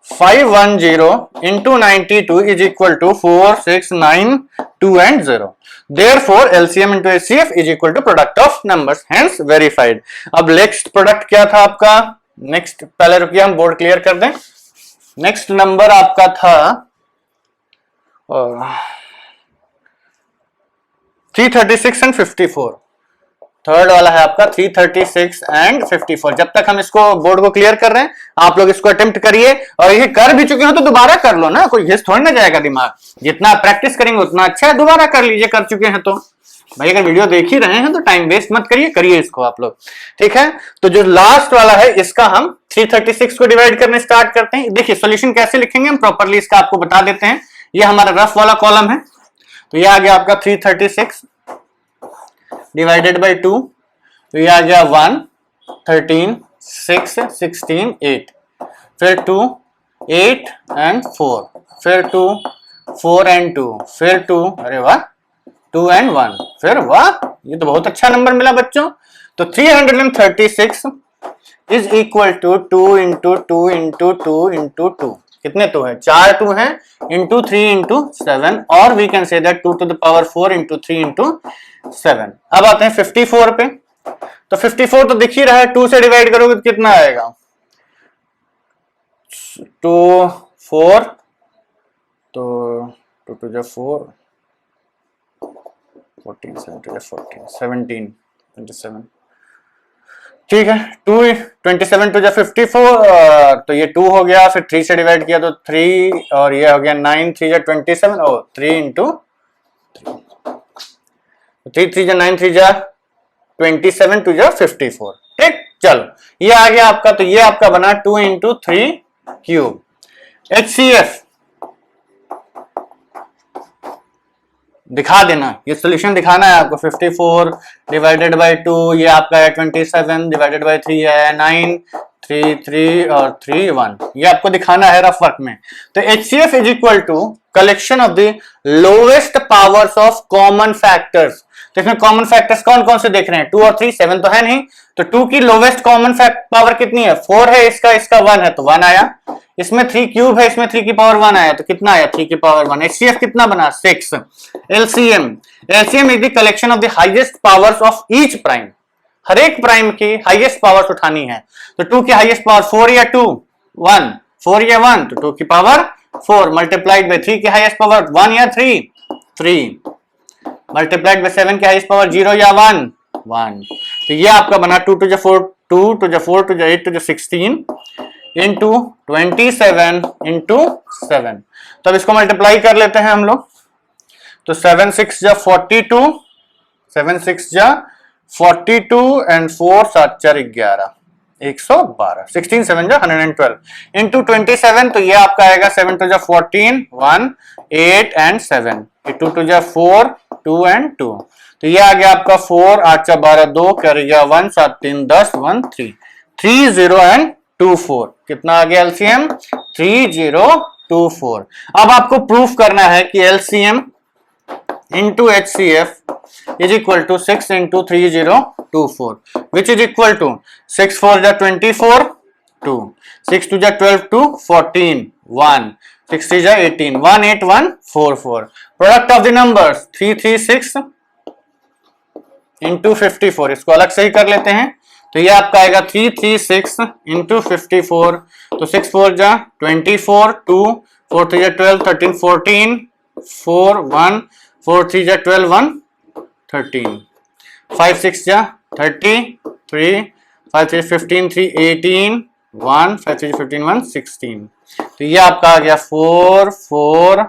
510 into 92 is equal to 4692 and 0. Therefore, LCM into HCF is equal to product of numbers, hence verified. अब नेक्स्ट प्रोडक्ट क्या था आपका? नेक्स्ट पहले रुकिए हम बोर्ड क्लियर कर दें। नेक्स्ट नंबर आपका था 336 एंड 54। थर्ड वाला है आपका 336 एंड 54। जब तक हम इसको बोर्ड को क्लियर कर रहे हैं आप लोग इसको अटेम्प्ट करिए, और ये कर भी चुके हो तो दोबारा कर लो ना, कोई घिस थोड़ी ना जाएगा दिमाग। जितना प्रैक्टिस करेंगे उतना अच्छा है, दोबारा कर लीजिए कर चुके हैं तो। भाई अगर वीडियो देख ही रहे हैं तो टाइम वेस्ट मत करिए, करिए इसको आप लोग, ठीक है। तो जो लास्ट वाला है इसका हम 336 को डिवाइड करने स्टार्ट करते हैं। देखिए सॉल्यूशन कैसे लिखेंगे हम प्रॉपरली इसका आपको बता देते हैं। ये हमारा रफ वाला कॉलम है, तो ये आ गया आपका 336 डिवाइडेड बाई 2, तो ये आ गया 1, 13, 6, 16, 8, फिर 2, 8 एंड 4, फिर 2, 4 एंड 2, फिर 2, अरे वाह 2 एंड 1, फिर वाह ये तो बहुत अच्छा नंबर मिला बच्चों। तो 336 is equal to 2 into 2 into 2 into 2, कितने 2 है, 4 2 है, इंटू 3 इंटू 7, और we can say that 2 to the power 4 into 3 into 7। अब आते हैं 54 पे। तो 54 तो दिख ही रहा है, 2 से डिवाइड करोगे तो कितना आएगा, 2 4, तो 2 टू 4 14 7 टू 14 17 27, ठीक है। 2 27 टू 54, तो ये 2 हो गया, फिर 3 से डिवाइड किया तो 3, और ये हो गया 9 3 जा 27, और 3 इंटू 3 3 जा 9 3 जा 27 टू जा 54, ठीक। चलो ये आ गया आपका, तो ये आपका बना 2 इंटू 3 क्यूब। HCF दिखा देना, ये सॉल्यूशन दिखाना है आपको। 54 डिवाइडेड बाई 2, ये आपका है 27 डिवाइडेड बाई 3 है 9, 3 3 और 3 1, ये आपको दिखाना है रफ वर्क में। तो HCF is equal to collection of the lowest powers of common factors. तो इसमें कॉमन फैक्टर्स कौन कौन से देख रहे हैं, 2 और 3, 7 तो है नहीं, तो 2 की लोवेस्ट कॉमन पावर कितनी है, 4 है, इसका 1 है तो 1 आया, इसमें 3 क्यूब है, इसमें 3 की पावर 1 आया तो कितना आया, 3 की पावर 1। HCF कितना बना, 6। LCM is the collection of the highest powers of each prime. हर एक प्राइम की हाईएस्ट पावर्स उठानी है, तो 2 की हाईएस्ट पावर 4 या 2 1, 4 या 1, तो 2 की पावर 4 मल्टीप्लाइड बाय 3 की हाईएस्ट पावर 1 या 3 3 मल्टीप्लाइड बाय 7 की हाईएस्ट पावर 0 या 1 1, तो ये आपका बना 2 to 4 2 to 4 to 8 to 16 into 27 into 7। तो अब इसको मल्टीप्लाई कर लेते हैं हम लोग, तो 7 6 जा 42, 7 6 जा 42 एंड 4 7 4 11 112, 16 7 जा 112 इंटू 27, तो ये आपका आएगा 7 टू जा 14 1 8 एंड 7, 2 टू जा 4 2 एंड 2, तो ये आ गया आपका 4 8 जा 12 2 कर गया 1 7 3 10 1 3 3 0 एंड 2 4, कितना आ गया LCM 3 0 2 4। अब आपको प्रूफ करना है कि LCM into HCF is equal to 6 into 3024, which is equal to 6 4 जा 24 2, 6 2 जा 12 2 14 1, 6 3 जा 18 1 8 1 4 4। Product of the numbers 336 into 54, इसको अलग से ही कर लेते हैं, तो ये आपका आएगा 336 into 54, तो 6 4 जा 24 2 4 3 जा 12 13 14 4 1 4 3 जा 12 1 13 5 6 जा 30 3 5 3 15 3 18 1 5 3 15 1 16, तो ये आपका आ गया 4 4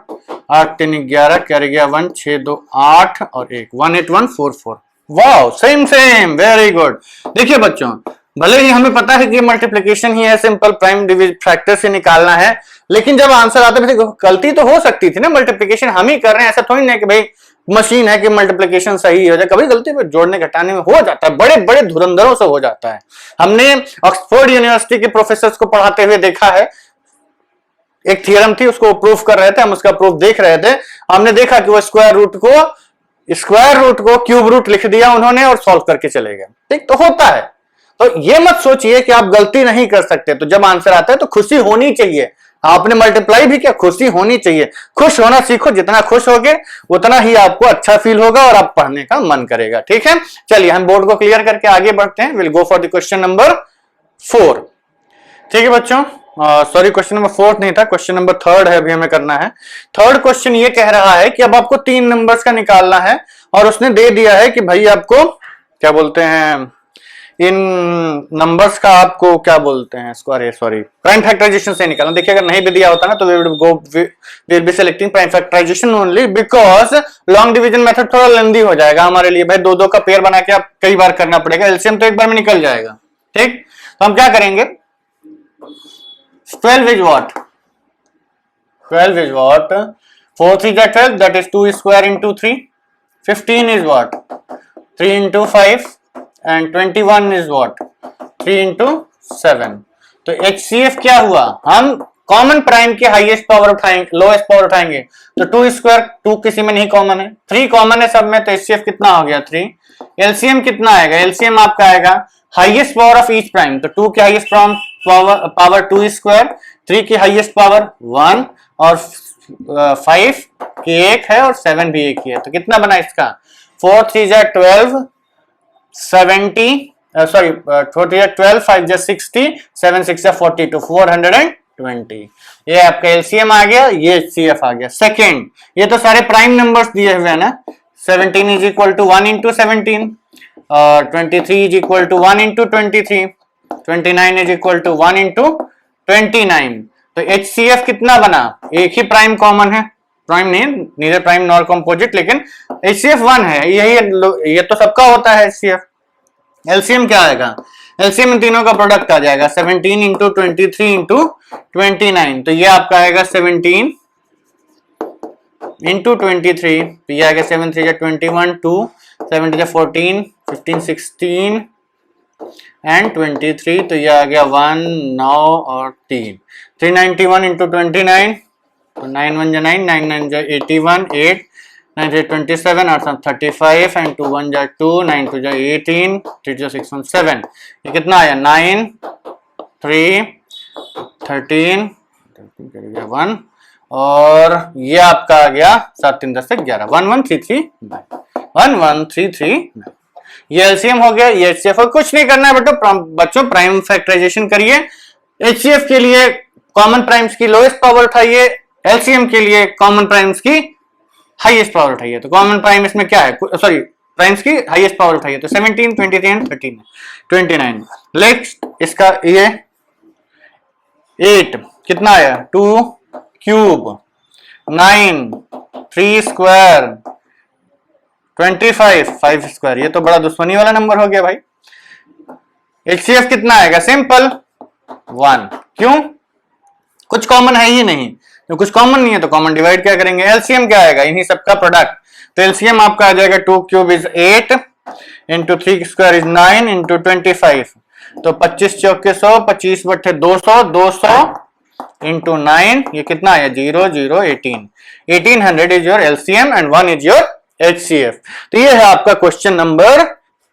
8 3 11 क्या रह गया 1 6 2 8 और 1 1 8 1 4 4। Wow same same very good. देखिए बच्चों भले ही हमें पता है कि मल्टीप्लिकेशन ही है, सिंपल प्राइम डिविजन फैक्टर से निकालना है, लेकिन जब आंसर आता है गलती तो हो सकती थी ना, मल्टीप्लिकेशन हम ही कर रहे हैं, ऐसा थोड़ी ना कि भाई मशीन है कि मल्टीप्लिकेशन सही हो जाए, कभी गलती पे जोड़ने घटाने में हो जाता है, बड़े बड़े धुरंधरों से हो जाता है। हमने ऑक्सफोर्ड यूनिवर्सिटी के प्रोफेसर को पढ़ाते हुए देखा है, एक थियरम थी उसको प्रूफ कर रहे थे, हम उसका प्रूफ देख रहे थे, हमने देखा कि वो स्क्वायर रूट को क्यूब रूट लिख दिया उन्होंने और सॉल्व करके चले गए। ठीक तो होता है, तो ये मत सोचिए कि आप गलती नहीं कर सकते, तो जब आंसर आता है तो खुशी होनी चाहिए, आपने मल्टीप्लाई भी किया खुशी होनी चाहिए, खुश होना सीखो, जितना खुश होगे उतना ही आपको अच्छा फील होगा और आप पढ़ने का मन करेगा। ठीक है, चलिए हम बोर्ड को क्लियर करके आगे बढ़ते हैं, will go for the question number 4। ठीक है बच्चों, सॉरी क्वेश्चन नंबर 4 नहीं था, क्वेश्चन नंबर 3 है, अभी हमें करना है। थर्ड क्वेश्चन ये कह रहा है कि अब आपको 3 नंबर्स का निकालना है और उसने दे दिया है कि भाई आपको क्या बोलते हैं, इन नंबर्स का आपको क्या बोलते हैं इसको, अरे सॉरी, प्राइम फैक्टराइजेशन से निकालना। देखिए अगर नहीं भी दिया होता ना तो we will be selecting prime factorization only, because long division method थोड़ा लेंदी हो जाएगा हमारे लिए भाई, दो दो का पेयर बना के आप कई बार करना पड़ेगा, एलसीएम तो एक बार में निकल जाएगा। ठीक, तो हम क्या करेंगे, 12 is what? 12 is what? 4 3 is 12, that is 2 square into 3. 15 is what? 3 into 5, and 21 is what? 3 into 7. तो HCF क्या हुआ, हम कॉमन प्राइम की हाईएस्ट पावर उठाएंगे, लोएस्ट पावर उठाएंगे, तो 2 स्क्वायर, 2 किसी में नहीं कॉमन है, 3 कॉमन है सब में, तो HCF कितना हो गया 3। एलसीएम कितना आएगा, एलसीएम आपका आएगा highest power of each prime, तो 2 की हाईएस्ट पावर 2 स्क्वायर, 3 की हाईएस्ट पावर 1, और 5 की 1 है और 7 भी 1 ही है, तो कितना बना इसका 4 3 जा 12, 70 सॉरी 4 3 जा 12, 5 जा 60, 7 6 जा 42, 420। ये आपका एलसीएम आ गया, ये एचसीएफ आ गया। सेकेंड, ये तो सारे प्राइम नंबर्स दिए हुए हैं ना, 17 इज इक्वल टू 1 इंटू 17, और 23 is equal to 1 into 23, 29 is equal to 1 into 29। तो HCF कितना बना, एक ही प्राइम कॉमन है, प्राइम नहीं, नीदर प्राइम नॉर कंपोजिट, लेकिन HCF 1 है, यही ये तो सबका होता है HCF। एलसीएम क्या आएगा, एलसीएम इन तीनों का प्रोडक्ट आ जाएगा 17 इंटू 23 इंटू 29, तो ये आपका आएगा 17 इंटू 23, तो ये आएगा 7 3 21, 2 7 2 14, 15 16 एंड 23, तो ये आ गया 1 9 और 3, 391 इंटू 29, तो 9 1 जा 9, 9 9 जा 81, 8 9 3 27, 8 35 एंड 2 1 जा 2, 9 2 जा 18, 3 जा 6 1 7, ये कितना आया 9 3 13 1, और ये आपका आ गया 7 3 10 11, 1133 1133। ये एलसीएम हो गया, ये एचसीएफ, और कुछ नहीं करना है बच्चों, प्राइम फैक्टराइजेशन करिए, एचसीएफ के लिए कॉमन प्राइम्स की लोएस्ट पावर उठाइए, एलसीएम के लिए कॉमन प्राइम्स की हाईएस्ट पावर उठाइए। तो कॉमन प्राइम इसमें क्या है, सॉरी प्राइम्स की हाईएस्ट पावर उठाइए, तो 17 23 एंड 13 29। नेक्स्ट इसका ये 8 कितना आया 2 क्यूब, 9 3 स्क्वायर, 25 5 स्क्वायर, ये तो बड़ा दुश्मनी वाला नंबर हो गया भाई। HCF कितना आएगा, सिंपल 1, क्यों, कुछ कॉमन है ही नहीं, तो कुछ कॉमन नहीं है तो कॉमन डिवाइड क्या करेंगे। एलसीएम क्या आएगा, इन्हीं सबका प्रोडक्ट, तो एलसीएम आपका आ जाएगा 2 cube is 8 into 3 square is 9 into 25, तो 25 चौके 100, 25 बट्टे 200, 200 इंटू 9, ये कितना आया 0 0 18, 1800 is your LCM and 1 is your HCF। तो ये है आपका क्वेश्चन नंबर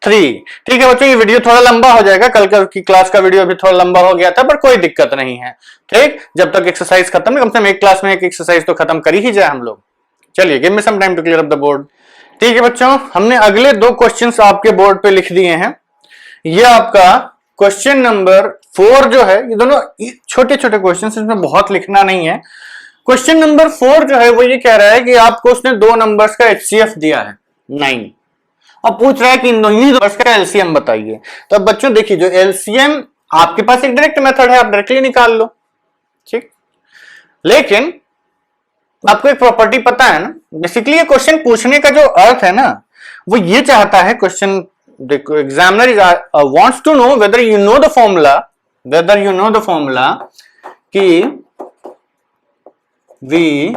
3। ठीक है बच्चों, ये वीडियो थोड़ा लंबा हो जाएगा, कल की क्लास का वीडियो भी थोड़ा लंबा हो गया था, पर कोई दिक्कत नहीं है। ठीक, जब तक एक्सरसाइज खत्म, कम से कम एक क्लास में एक एक्सरसाइज तो खत्म कर ही जाए हम लोग। चलिए, give me some time to clear up the board. ठीक है बच्चों, हमने अगले 2 क्वेश्चंस आपके बोर्ड पे लिख दिए हैं। ये आपका क्वेश्चन नंबर 4 जो है, ये दोनों छोटे छोटे क्वेश्चन, इसमें बहुत लिखना नहीं है। क्वेश्चन नंबर 4 जो है वो ये कह रहा है कि आपको उसने 2 नंबर्स का HCF दिया है 9, अब पूछ रहा है कि इन नंबर्स का एलसीएम बताइए। तो अब बच्चों देखिए, जो एलसीएम आपके पास एक डायरेक्ट मेथड है, आप डायरेक्टली निकाल लो, ठीक, लेकिन आपको एक प्रॉपर्टी पता है ना, बेसिकली ये क्वेश्चन पूछने का जो अर्थ है ना, वो ये चाहता है, क्वेश्चन देखो, examiner is wants to know whether you know the formula, कि we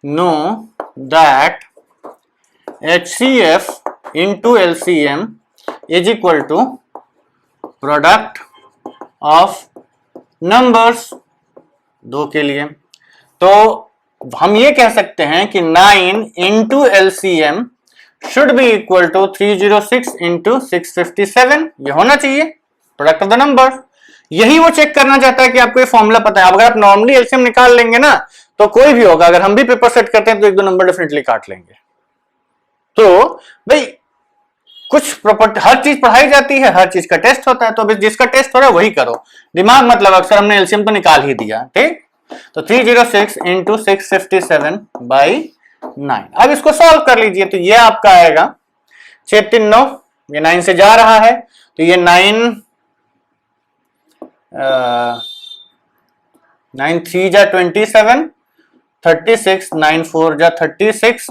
know that HCF into LCM is equal to product of numbers 2 के लिए। तो हम ये कह सकते हैं कि 9 into LCM should be equal to 306 into 657, ये होना चाहिए प्रोडक्ट ऑफ द नंबर। यही वो चेक करना चाहता है कि आपको ये फॉर्मूला पता है। अब अगर आप नॉर्मली एलसीएम निकाल लेंगे ना, तो कोई भी होगा, अगर हम भी पेपर सेट करते हैं तो 1-2 नंबर डेफिनेटली काट लेंगे। तो भाई कुछ प्रॉपर्टी, हर चीज पढ़ाई जाती है, हर चीज का टेस्ट होता है, तो जिसका टेस्ट हो रहा है वही करो, दिमाग मतलब अक्सर हमने एलसीएम तो निकाल ही दिया। ठीक, तो 306 इंटू 657 बाई 9। अब इसको सॉल्व कर लीजिए, तो ये आपका आएगा 6 3 9, ये 9 से जा रहा है तो ये 9 9 3 जा 27, 36, 9 4 जा 36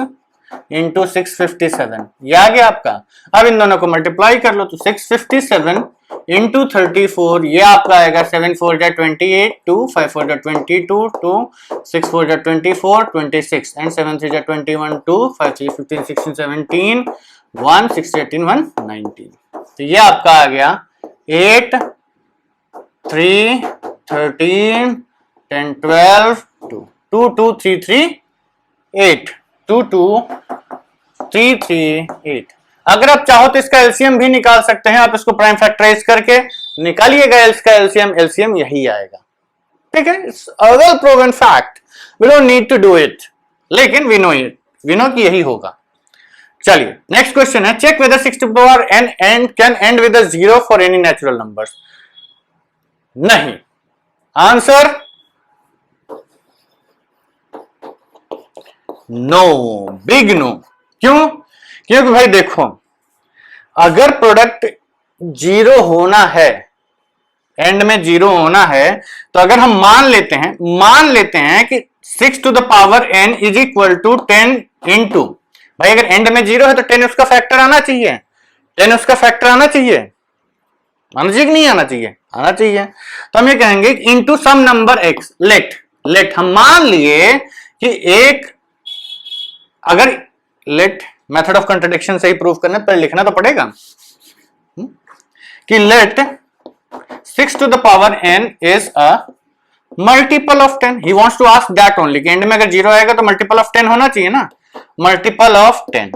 इंटू 657, ये आ गया आपका। अब इन दोनों को मल्टीप्लाई कर लो तो 657 इंटू 34, ये आपका आएगा 7 4 जा 28, 2 5 4 जा 22, 2 6 4 जा 24, 26 एंड 7 3 जा 21, 2 5 3 15 16 17 1 6 18 1 19। तो ये आपका आ गया 8 3 13 10 12 2 2 2 3 3 8 2 2 3 3 8। अगर आप चाहो तो इसका एलसीएम भी निकाल सकते हैं, आप इसको प्राइम फैक्टराइज करके निकालिएगा इसका एलसीएम, एलसीएम यही आएगा। ठीक है, it's a well proven fact, we don't need to do it, लेकिन we know it, we know कि यही होगा। चलिए नेक्स्ट क्वेश्चन है, check whether 6 to the power n and can end with a 0 for any natural numbers. नहीं, answer no, big no. क्यों? क्योंकि भाई देखो, अगर प्रोडक्ट 0 होना है, एंड में 0 होना है, तो अगर हम मान लेते हैं कि 6 to the power n is equal to 10 into, भाई अगर एंड में 0 है तो 10 उसका फैक्टर आना चाहिए, 10 उसका फैक्टर आना चाहिए, आना चाहिए कि नहीं आना चाहिए? आना चाहिए। तो हम ये कहेंगे into sum number x, late हम मान लिए कि एक, अगर लेट मेथड ऑफ कंट्रडिक्शन से ही प्रूव करना पर लिखना तो पड़ेगा कि let 6 to the power n is a multiple of 10। He wants to ask that only, कि एंड में अगर 0 आएगा तो मल्टीपल ऑफ 10 होना चाहिए ना, multiple of 10।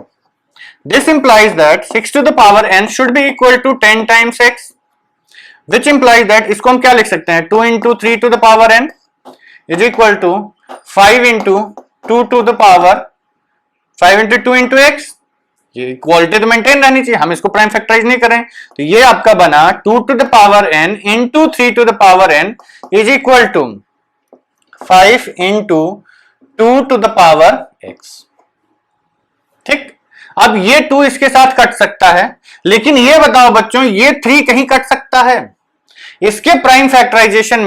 This implies that 6 to the power n should be equal to 10 times x, which implies that, इसको हम क्या लिख सकते हैं, 2 into 3 to the power n is equal to 5 into 2 to the power 5 into 2 into x. ये equality तो maintain रहनी चाहिए, हम इसको प्राइम फैक्टराइज नहीं करें, तो ये आपका बना 2 to the power n into 3 to the power n is equal to 5 into 2 to the power x। ठीक, अब ये 2 इसके साथ कट सकता है, लेकिन ये बताओ बच्चों, ये 3 कहीं कट सकता है? इसके प्राइम फैक्टराइजेशन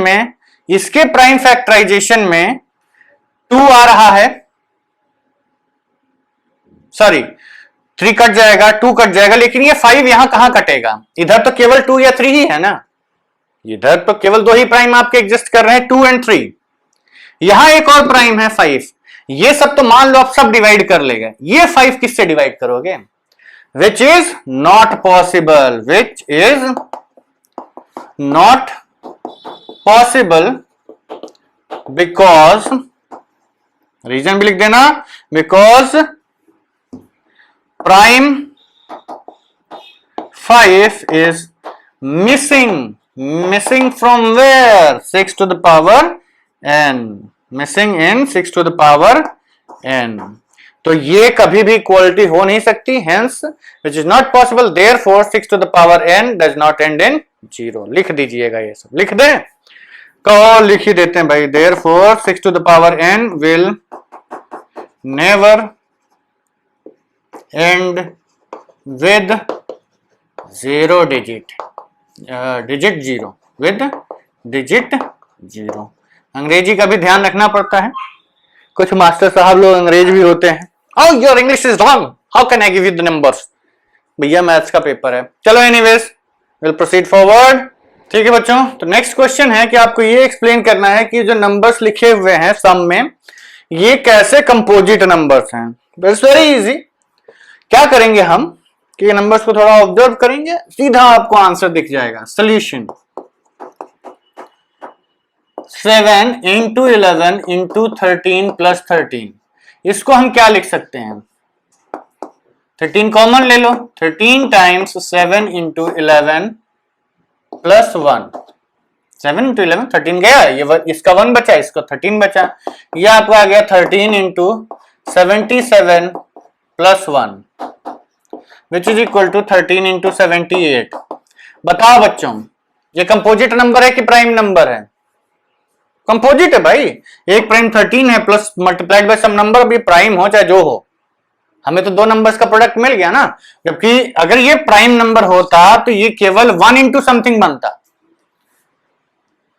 में 2 आ रहा है, सॉरी 3 कट जाएगा, 2 कट जाएगा, लेकिन ये 5 यहां कहां कटेगा? इधर तो केवल 2 या 3 ही है ना, इधर तो केवल 2 ही प्राइम आपके एग्जिस्ट कर रहे हैं, 2 एंड 3। यहां एक और प्राइम है 5, ये सब तो मान लो आप सब डिवाइड कर लेंगे, ये 5 किससे डिवाइड करोगे? Which is not possible, which is not possible, because, reason भी लिख देना, because prime 5 is missing from where? 6 to the power n, missing in 6 to the power n। तो ये कभी भी इक्वालिटी हो नहीं सकती, hence which is not possible, therefore 6 to the power n does not end in 0। लिख दीजिएगा, ये सब लिख दें, कहो लिख ही देते हैं भाई, therefore 6 to the power n will never end with 0 digit, digit 0, with digit 0। अंग्रेजी का भी ध्यान रखना पड़ता है, कुछ मास्टर साहब लोग अंग्रेज भी होते हैं। Oh, your English is wrong, how can I give you the numbers? भैया मैथ्स का पेपर है। चलो एनीवेज, विल प्रोसीड फॉरवर्ड। ठीक है बच्चों, तो नेक्स्ट क्वेश्चन है कि आपको ये एक्सप्लेन करना है कि जो नंबर्स लिखे हुए हैं सम में, ये कैसे कंपोजिट नंबर्स हैं। It's very easy. क्या करेंगे हम कि नंबर्स को थोड़ा ऑब्जर्व करेंगे, सीधा आपको आंसर दिख जाएगा। सोल्यूशन 7 इंटू 11 इंटू 13 प्लस 13, इसको हम क्या लिख सकते हैं? 13 कॉमन ले लो, 13 टाइम्स 7 इंटू 11 प्लस 1, 7 इंटू 11 13 गया, ये इसका 1 बचा, इसका 13 बचा, ये आपका आ गया 13 into 77 plus 1 which is equal to 13 into 78। बताओ बच्चों, ये कंपोजिट नंबर है कि प्राइम नंबर है? कंपोजिट है भाई, एक प्राइम 13 है plus multiplied by some number, भी प्राइम हो चाहे जो हो, हमें तो दो नंबर्स का प्रोडक्ट मिल गया ना। जबकि अगर ये प्राइम नंबर होता तो ये केवल 1 इंटू समथिंग बनता,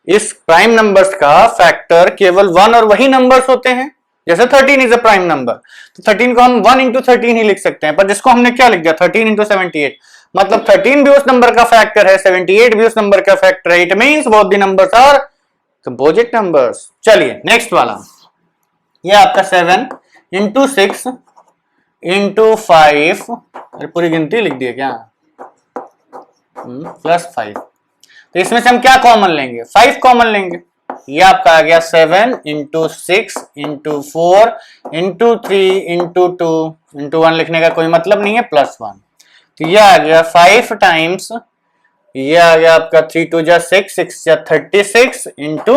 इस प्राइम नंबर्स का फैक्टर केवल 1 और वही नंबर्स होते हैं। जैसे 13 इज अ प्राइम नंबर, तो 13 को हम 1 इंटू 13 ही लिख सकते हैं, पर जिसको हमने क्या लिख दिया 13 इंटू 78, मतलब 13 भी उस नंबर का फैक्टर है, 78 भी उस नंबर का फैक्टर है। It means both the numbers are composite numbers. चलिए नेक्स्ट वाला, ये आपका 7 इंटू 6 इंटू 5, पूरी गिनती लिख दी क्या, प्लस 5, तो इसमें से हम क्या कॉमन लेंगे, 5 कॉमन लेंगे। ये आपका आ गया 7 into 6 into 4 into 3 into 2 into 1 लिखने का कोई मतलब नहीं है, प्लस 1, तो ये आ गया 5 टाइम्स, ये आ गया आपका 3 2 जा 6 6 जा 36 इंटू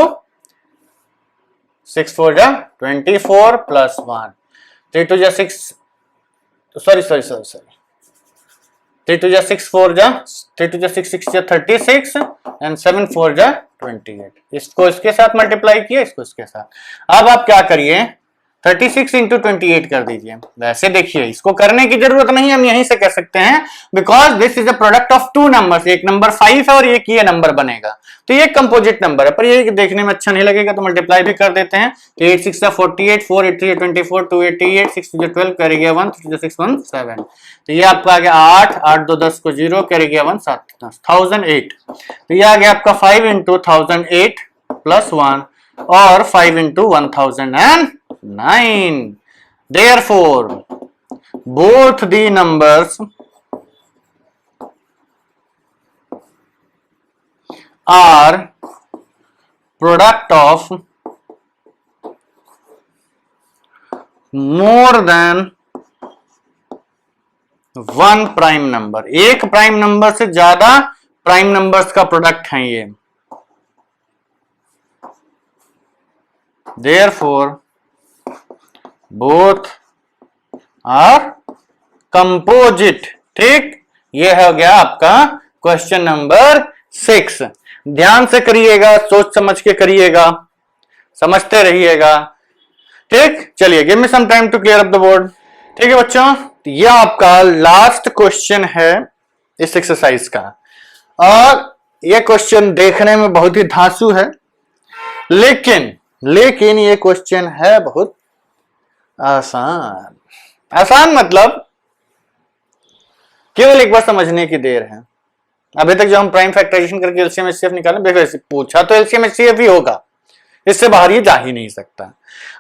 6 4 जा 24 प्लस 1, 3 2 जा 6, सॉरी 3 2 जा 6 4 जा 3 2 जा 6 6 जा 36 एंड 7 4 जा 28, इसको इसके साथ मल्टीप्लाई किया, इसको इसके साथ। अब आप क्या करिए 36 इंटू 28 कर दीजिए। वैसे देखिए इसको करने की जरूरत नहीं, हम यहीं से कह सकते हैं, because this is a product of two numbers, एक नंबर 5 है और एक ये नंबर बनेगा, तो ये कंपोजिट नंबर है। पर ये देखने में अच्छा नहीं लगेगा तो मल्टीप्लाई भी कर देते हैं, तो 8 6 48, 4 8 3 24, 2 88, 6 2 12, कैरी गया 1, 3 6 1 7, तो ये आपका आ गया 8 8 2 10 को 0, कैरी गया 1 7 1008, तो ये आ गया आपका 5 इंटू 1008 प्लस 1 और 5 into 1009। Therefore, both the numbers are product of more than one prime number, एक प्राइम नंबर से ज्यादा प्राइम नंबर्स का प्रोडक्ट है ये। Therefore, both are composite। ठीक, ये हो गया आपका क्वेश्चन नंबर 6। ध्यान से करिएगा, सोच समझ के करिएगा, समझते रहिएगा। ठीक, चलिए give me some time to clear up the board. ठीक है बच्चों, ये आपका लास्ट क्वेश्चन है इस एक्सरसाइज का, और ये क्वेश्चन देखने में बहुत ही धांसू है, लेकिन ये क्वेश्चन है बहुत आसान। आसान मतलब केवल एक बार समझने की देर है। अभी तक जो हम प्राइम फैक्टराइजेशन करके एलसीएम एचसीएफ निकाले, देखो पूछा तो एलसीएम एचसीएफ ही होगा, इससे बाहर ये जा ही नहीं सकता।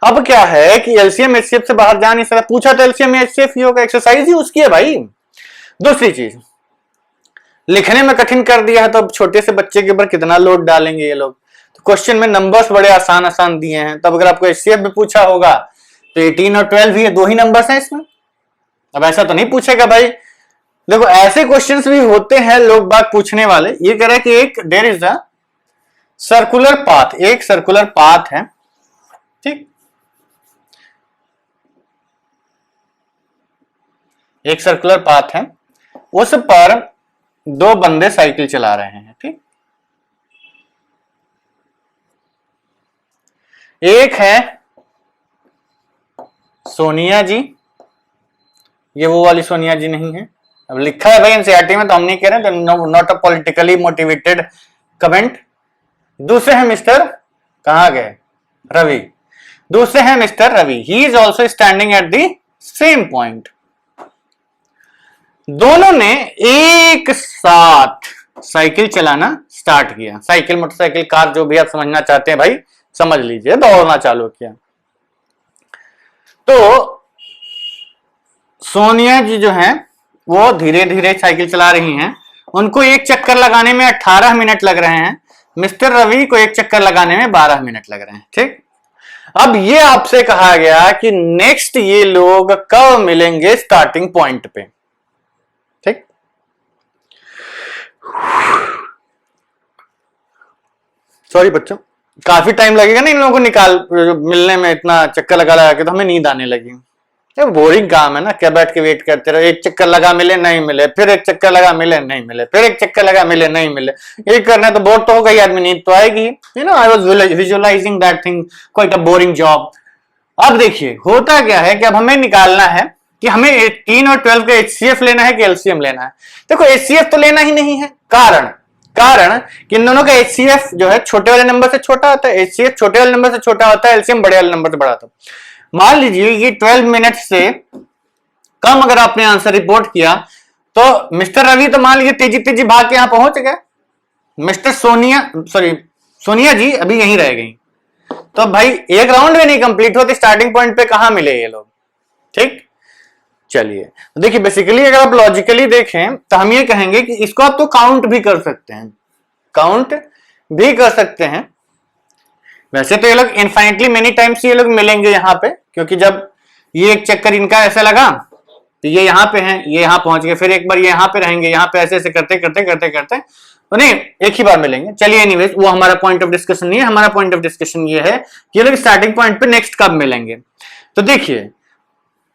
अब क्या है कि एलसीएम एचसीएफ से बाहर जा नहीं सकता, पूछा तो एलसीएम एचसीएफ ही होगा, एक्सरसाइज ही उसकी है भाई। दूसरी चीज, लिखने में कठिन कर दिया है तो अब छोटे से बच्चे के ऊपर कितना लोड डालेंगे ये लोग। तो क्वेश्चन में नंबर्स बड़े आसान आसान दिए हैं, तब अगर आपको एचसीएफ भी पूछा होगा तो 18 और 12 ही है, दो ही नंबर्स हैं इसमें। अब ऐसा तो नहीं पूछेगा भाई। देखो ऐसे क्वेश्चंस भी होते हैं लोग बाग पूछने वाले। ये कह रहे हैं कि एक there is a circular path, एक सर्कुलर पाथ है, ठीक, एक सर्कुलर पाथ है, उस पर दो बंदे साइकिल चला रहे हैं, ठीक, एक है सोनिया जी, ये वो वाली सोनिया जी नहीं है, अब लिखा है भाई एनसीईआरटी में तो हम नहीं कह रहे, not a politically motivated comment. दूसरे हैं मिस्टर, कहां गए, रवि, दूसरे हैं mister Ravi, he is also standing at the same point. दोनों ने एक साथ साइकिल चलाना स्टार्ट किया, साइकिल मोटरसाइकिल कार जो भी आप समझना चाहते हैं भाई समझ लीजिए, दौड़ना चालू किया। तो सोनिया जी जो हैं वो धीरे धीरे साइकिल चला रही हैं, उनको एक चक्कर लगाने में 18 मिनट लग रहे हैं, मिस्टर रवि को एक चक्कर लगाने में 12 मिनट लग रहे हैं, ठीक। अब ये आपसे कहा गया कि नेक्स्ट ये लोग कब मिलेंगे स्टार्टिंग पॉइंट पे, ठीक। सॉरी बच्चों, काफी टाइम लगेगा ना इन लोगों को मिलने में, इतना चक्कर लगा के तो हमें नींद आने लगी। ये बोरिंग काम है ना, क्या बैठ के वेट करते रहो, एक चक्कर लगा मिले नहीं मिले, फिर एक चक्कर लगा मिले नहीं मिले, फिर एक चक्कर लगा मिले नहीं मिले, ये करना है तो बोर तो होगा ही आदमी, नींद तो आएगी। I was visualising that thing, quite a boring job. अब देखिए होता क्या है कि अब हमें निकालना है कि हमें 18 और 12 का HCF लेना है कि LCM लेना है। देखो HCF तो लेना ही नहीं है, कारण कि इन दोनों का HCF जो है छोटे वाले नंबर से छोटा होता है, HCF छोटे वाले नंबर से छोटा होता है, LCM बड़े वाले नंबर से बड़ा होता है। मान लीजिए ये 12 मिनट से कम अगर आपने आंसर रिपोर्ट किया तो मिस्टर रवि तो मान लीजिए तेजी तेजी भाग के यहां पहुंच गए, मिस्टर सोनिया जी अभी यहीं रह गई, तो भाई एक राउंड में नहीं कंप्लीट होती, स्टार्टिंग पॉइंट पे कहां मिले ये लोग। ठीक, चलिए देखिए बेसिकली अगर आप लॉजिकली देखें तो हम ये कहेंगे कि इसको आप तो काउंट भी कर सकते हैं, वैसे तो ये लोग इनफाइनेटली मेनी टाइम्स ये लोग मिलेंगे यहाँ पे, क्योंकि जब ये एक चक्कर इनका ऐसा लगा तो ये यहाँ पे हैं, ये यहाँ पहुंच गए, फिर एक बार ये यहाँ पे रहेंगे, यहाँ पे ऐसे ऐसे करते करते करते करते तो नहीं एक ही बार मिलेंगे। चलिए एनीवेज वो हमारा पॉइंट ऑफ डिस्कशन नहीं है, हमारा पॉइंट ऑफ डिस्कशन ये है कि ये लोग स्टार्टिंग पॉइंट पे नेक्स्ट कब मिलेंगे। तो देखिए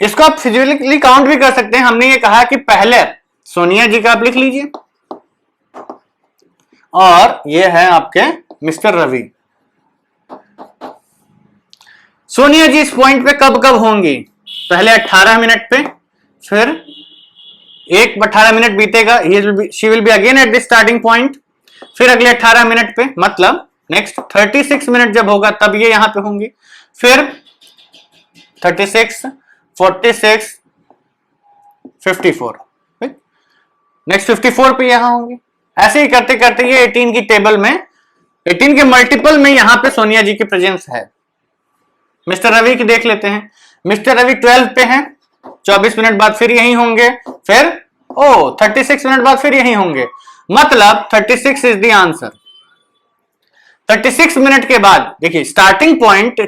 इसको आप फिजिकली काउंट भी कर सकते हैं। हमने ये कहा कि पहले सोनिया जी का आप लिख लीजिए और ये है आपके मिस्टर रवि। सोनिया जी इस पॉइंट पे कब कब होंगी, पहले 18 मिनट पे, फिर 18 मिनट बीतेगा, she will be again at the starting point, फिर अगले 18 मिनट पे मतलब नेक्स्ट 36 मिनट जब होगा तब ये यहां पे होंगी, फिर 36 46 54, नेक्स्ट 54 पे यहां होंगे। ऐसे ही करते करते ये 18 की टेबल में 18 के मल्टीपल में यहां पे सोनिया जी की प्रेजेंस है। मिस्टर रवि की देख लेते हैं, मिस्टर रवि 12 पे हैं, 24 मिनट बाद फिर यहीं होंगे, फिर 36 मिनट बाद फिर यहीं होंगे, मतलब 36 इज द आंसर। 36 मिनट के बाद देखिए starting point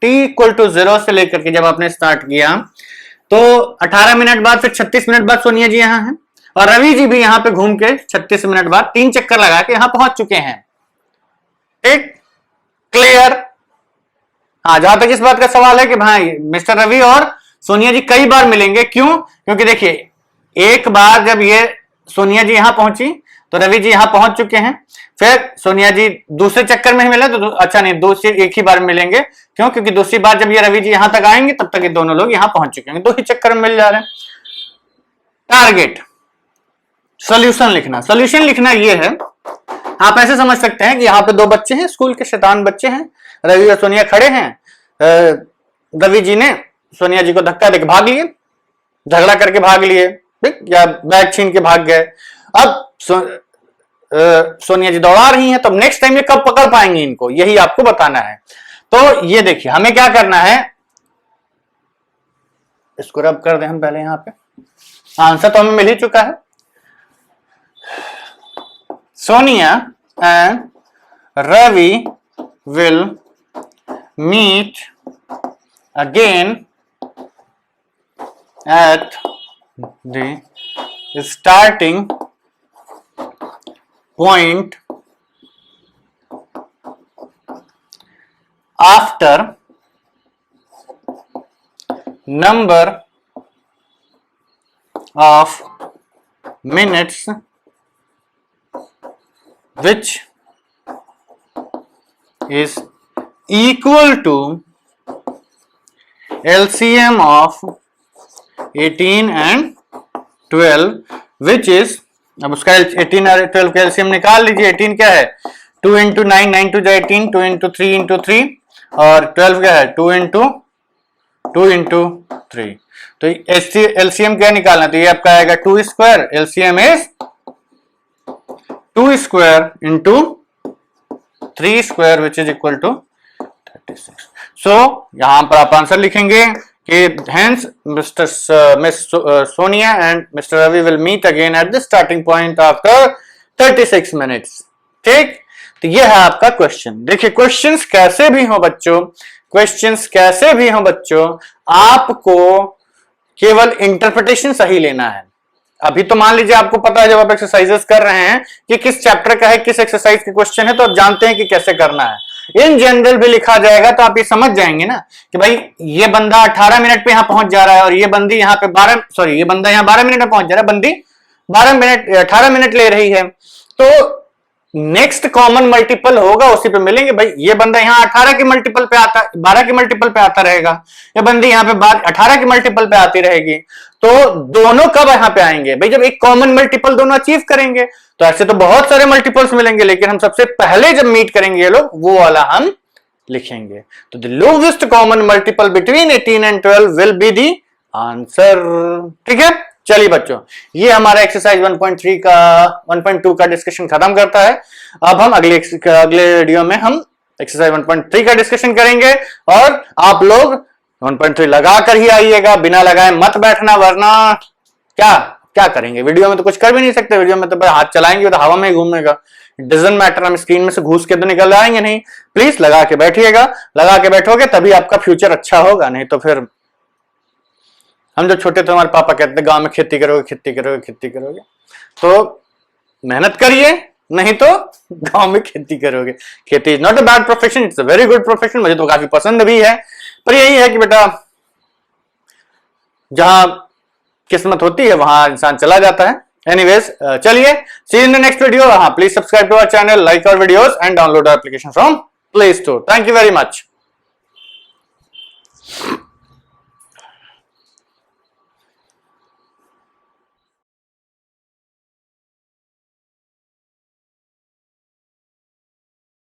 t equal to 0 से लेकर के जब आपने स्टार्ट किया तो 18 मिनट बाद फिर 36 मिनट बाद सोनिया जी यहां हैं और रवि जी भी यहां पे घूम के 36 मिनट बाद 3 चक्कर लगा के यहां पहुंच चुके हैं। ठीक, क्लियर। हाँ, जहां तक इस बात का सवाल है कि भाई मिस्टर रवि और सोनिया जी कई बार मिलेंगे, क्यों? क्योंकि देखिए एक बार जब ये सोनिया जी यहां पहुंची तो रवि जी यहां पहुंच चुके हैं, फिर सोनिया जी दूसरे चक्कर में ही मिले तो अच्छा नहीं, दूसरी एक ही बार मिलेंगे, क्यों? क्योंकि दूसरी बार जब ये रवि जी यहां तक आएंगे तब तक ये दोनों लोग यहां पहुंच चुके हैं, 2 ही चक्कर में मिल जा रहे हैं। टारगेट सॉल्यूशन लिखना ये है, आप ऐसे समझ सकते हैं कि यहाँ पे 2 बच्चे हैं, स्कूल के शैतान बच्चे हैं, रवि और सोनिया खड़े हैं, रवि जी ने सोनिया जी को धक्का देकर भाग लिए, झगड़ा करके भाग लिए, या बैग छीन के भाग गए। अब सोनिया जी दौड़ा रही हैं, तो नेक्स्ट टाइम ये कब पकड़ पाएंगे इनको, यही आपको बताना है। तो ये देखिए हमें क्या करना है, इसको रब कर दें हम पहले, यहां पे आंसर तो हमें मिल ही चुका है। Sonia and Ravi will meet again at the starting point after number of minutes which is equal to LCM of 18 and 12 which is, अब उसका 18 और 12 का एलसीएम निकाल लीजिए। 18 क्या है 2 इंटू 9, 9 टू 18, 2 इंटू 3 इंटू 3, और 12 क्या है 2 इंटू 3। तो एलसीएम क्या निकालना, तो ये आपका आएगा 2 square, LCM is 2 square into 3 square which is equal to 36। So यहां पर आप आंसर लिखेंगे कि hence Miss Sonia and Mr. Ravi will meet again at the starting point after 36 minutes। ठीक, तो ये है आपका क्वेश्चन। देखिए क्वेश्चंस कैसे भी हो बच्चों, आपको केवल इंटरप्रिटेशन सही लेना है। अभी तो मान लीजिए आपको पता है जब आप एक्सरसाइजेस कर रहे हैं कि किस चैप्टर का है, किस एक्सरसाइज के क्वेश्चन है, तो आप जानते हैं कि कैसे करना है। इन जनरल भी लिखा जाएगा तो आप ये समझ जाएंगे ना कि भाई ये बंदा 18 मिनट पे यहां पहुंच जा रहा है और ये बंदी यहां पे 12 ये बंदा यहां 12 मिनट में पहुंच जा रहा है, बंदी 18 मिनट ले रही है। तो नेक्स्ट कॉमन मल्टीपल होगा उसी पे मिलेंगे। भाई ये बंदा यहाँ 18 के मल्टीपल पे आता, 12 के मल्टीपल पे आता रहेगा, ये बंदी यहाँ पे 18 के मल्टीपल पे आती रहेगी। तो दोनों कब यहाँ पे आएंगे भाई? जब एक कॉमन मल्टीपल दोनों अचीव करेंगे। तो ऐसे तो बहुत सारे मल्टीपल्स मिलेंगे, लेकिन हम सबसे पहले जब मीट करेंगे ये लोग, वो वाला हम लिखेंगे। तो the lowest common multiple between 18 and 12 will be the answer. ठीक है, चलिए बच्चों, ये हमारा एक्सरसाइज 1.2 का डिस्कशन खत्म करता है। अब हम अगले वीडियो में हम एक्सरसाइज 1.3 का डिस्कशन करेंगे और आप लोग 1.3 लगा कर ही आइएगा, बिना लगाए मत बैठना, वरना क्या करेंगे? वीडियो में तो कुछ कर भी नहीं सकते, वीडियो में तो हाथ चलाएंगे तो हवा में घूमेगा, डजंट मैटर, हम स्क्रीन में से घुस के तो निकल आएंगे नहीं। प्लीज लगा के बैठिएगा, लगा के बैठोगे तभी आपका फ्यूचर अच्छा होगा, नहीं तो फिर हम जब छोटे थे हमारे पापा कहते थे गांव में खेती करोगे, खेती करोगे, खेती करोगे, तो मेहनत करिए, नहीं तो गांव में खेती करोगे। खेती is not a bad profession, it's a very good profession, मुझे तो काफी पसंद भी है। पर यही है कि बेटा जहां किस्मत होती है वहां इंसान चला जाता है। एनीवेज, चलिए, see in the next video. हाँ, please subscribe to our channel, like our videos and download our application from Play Store. Thank you very much.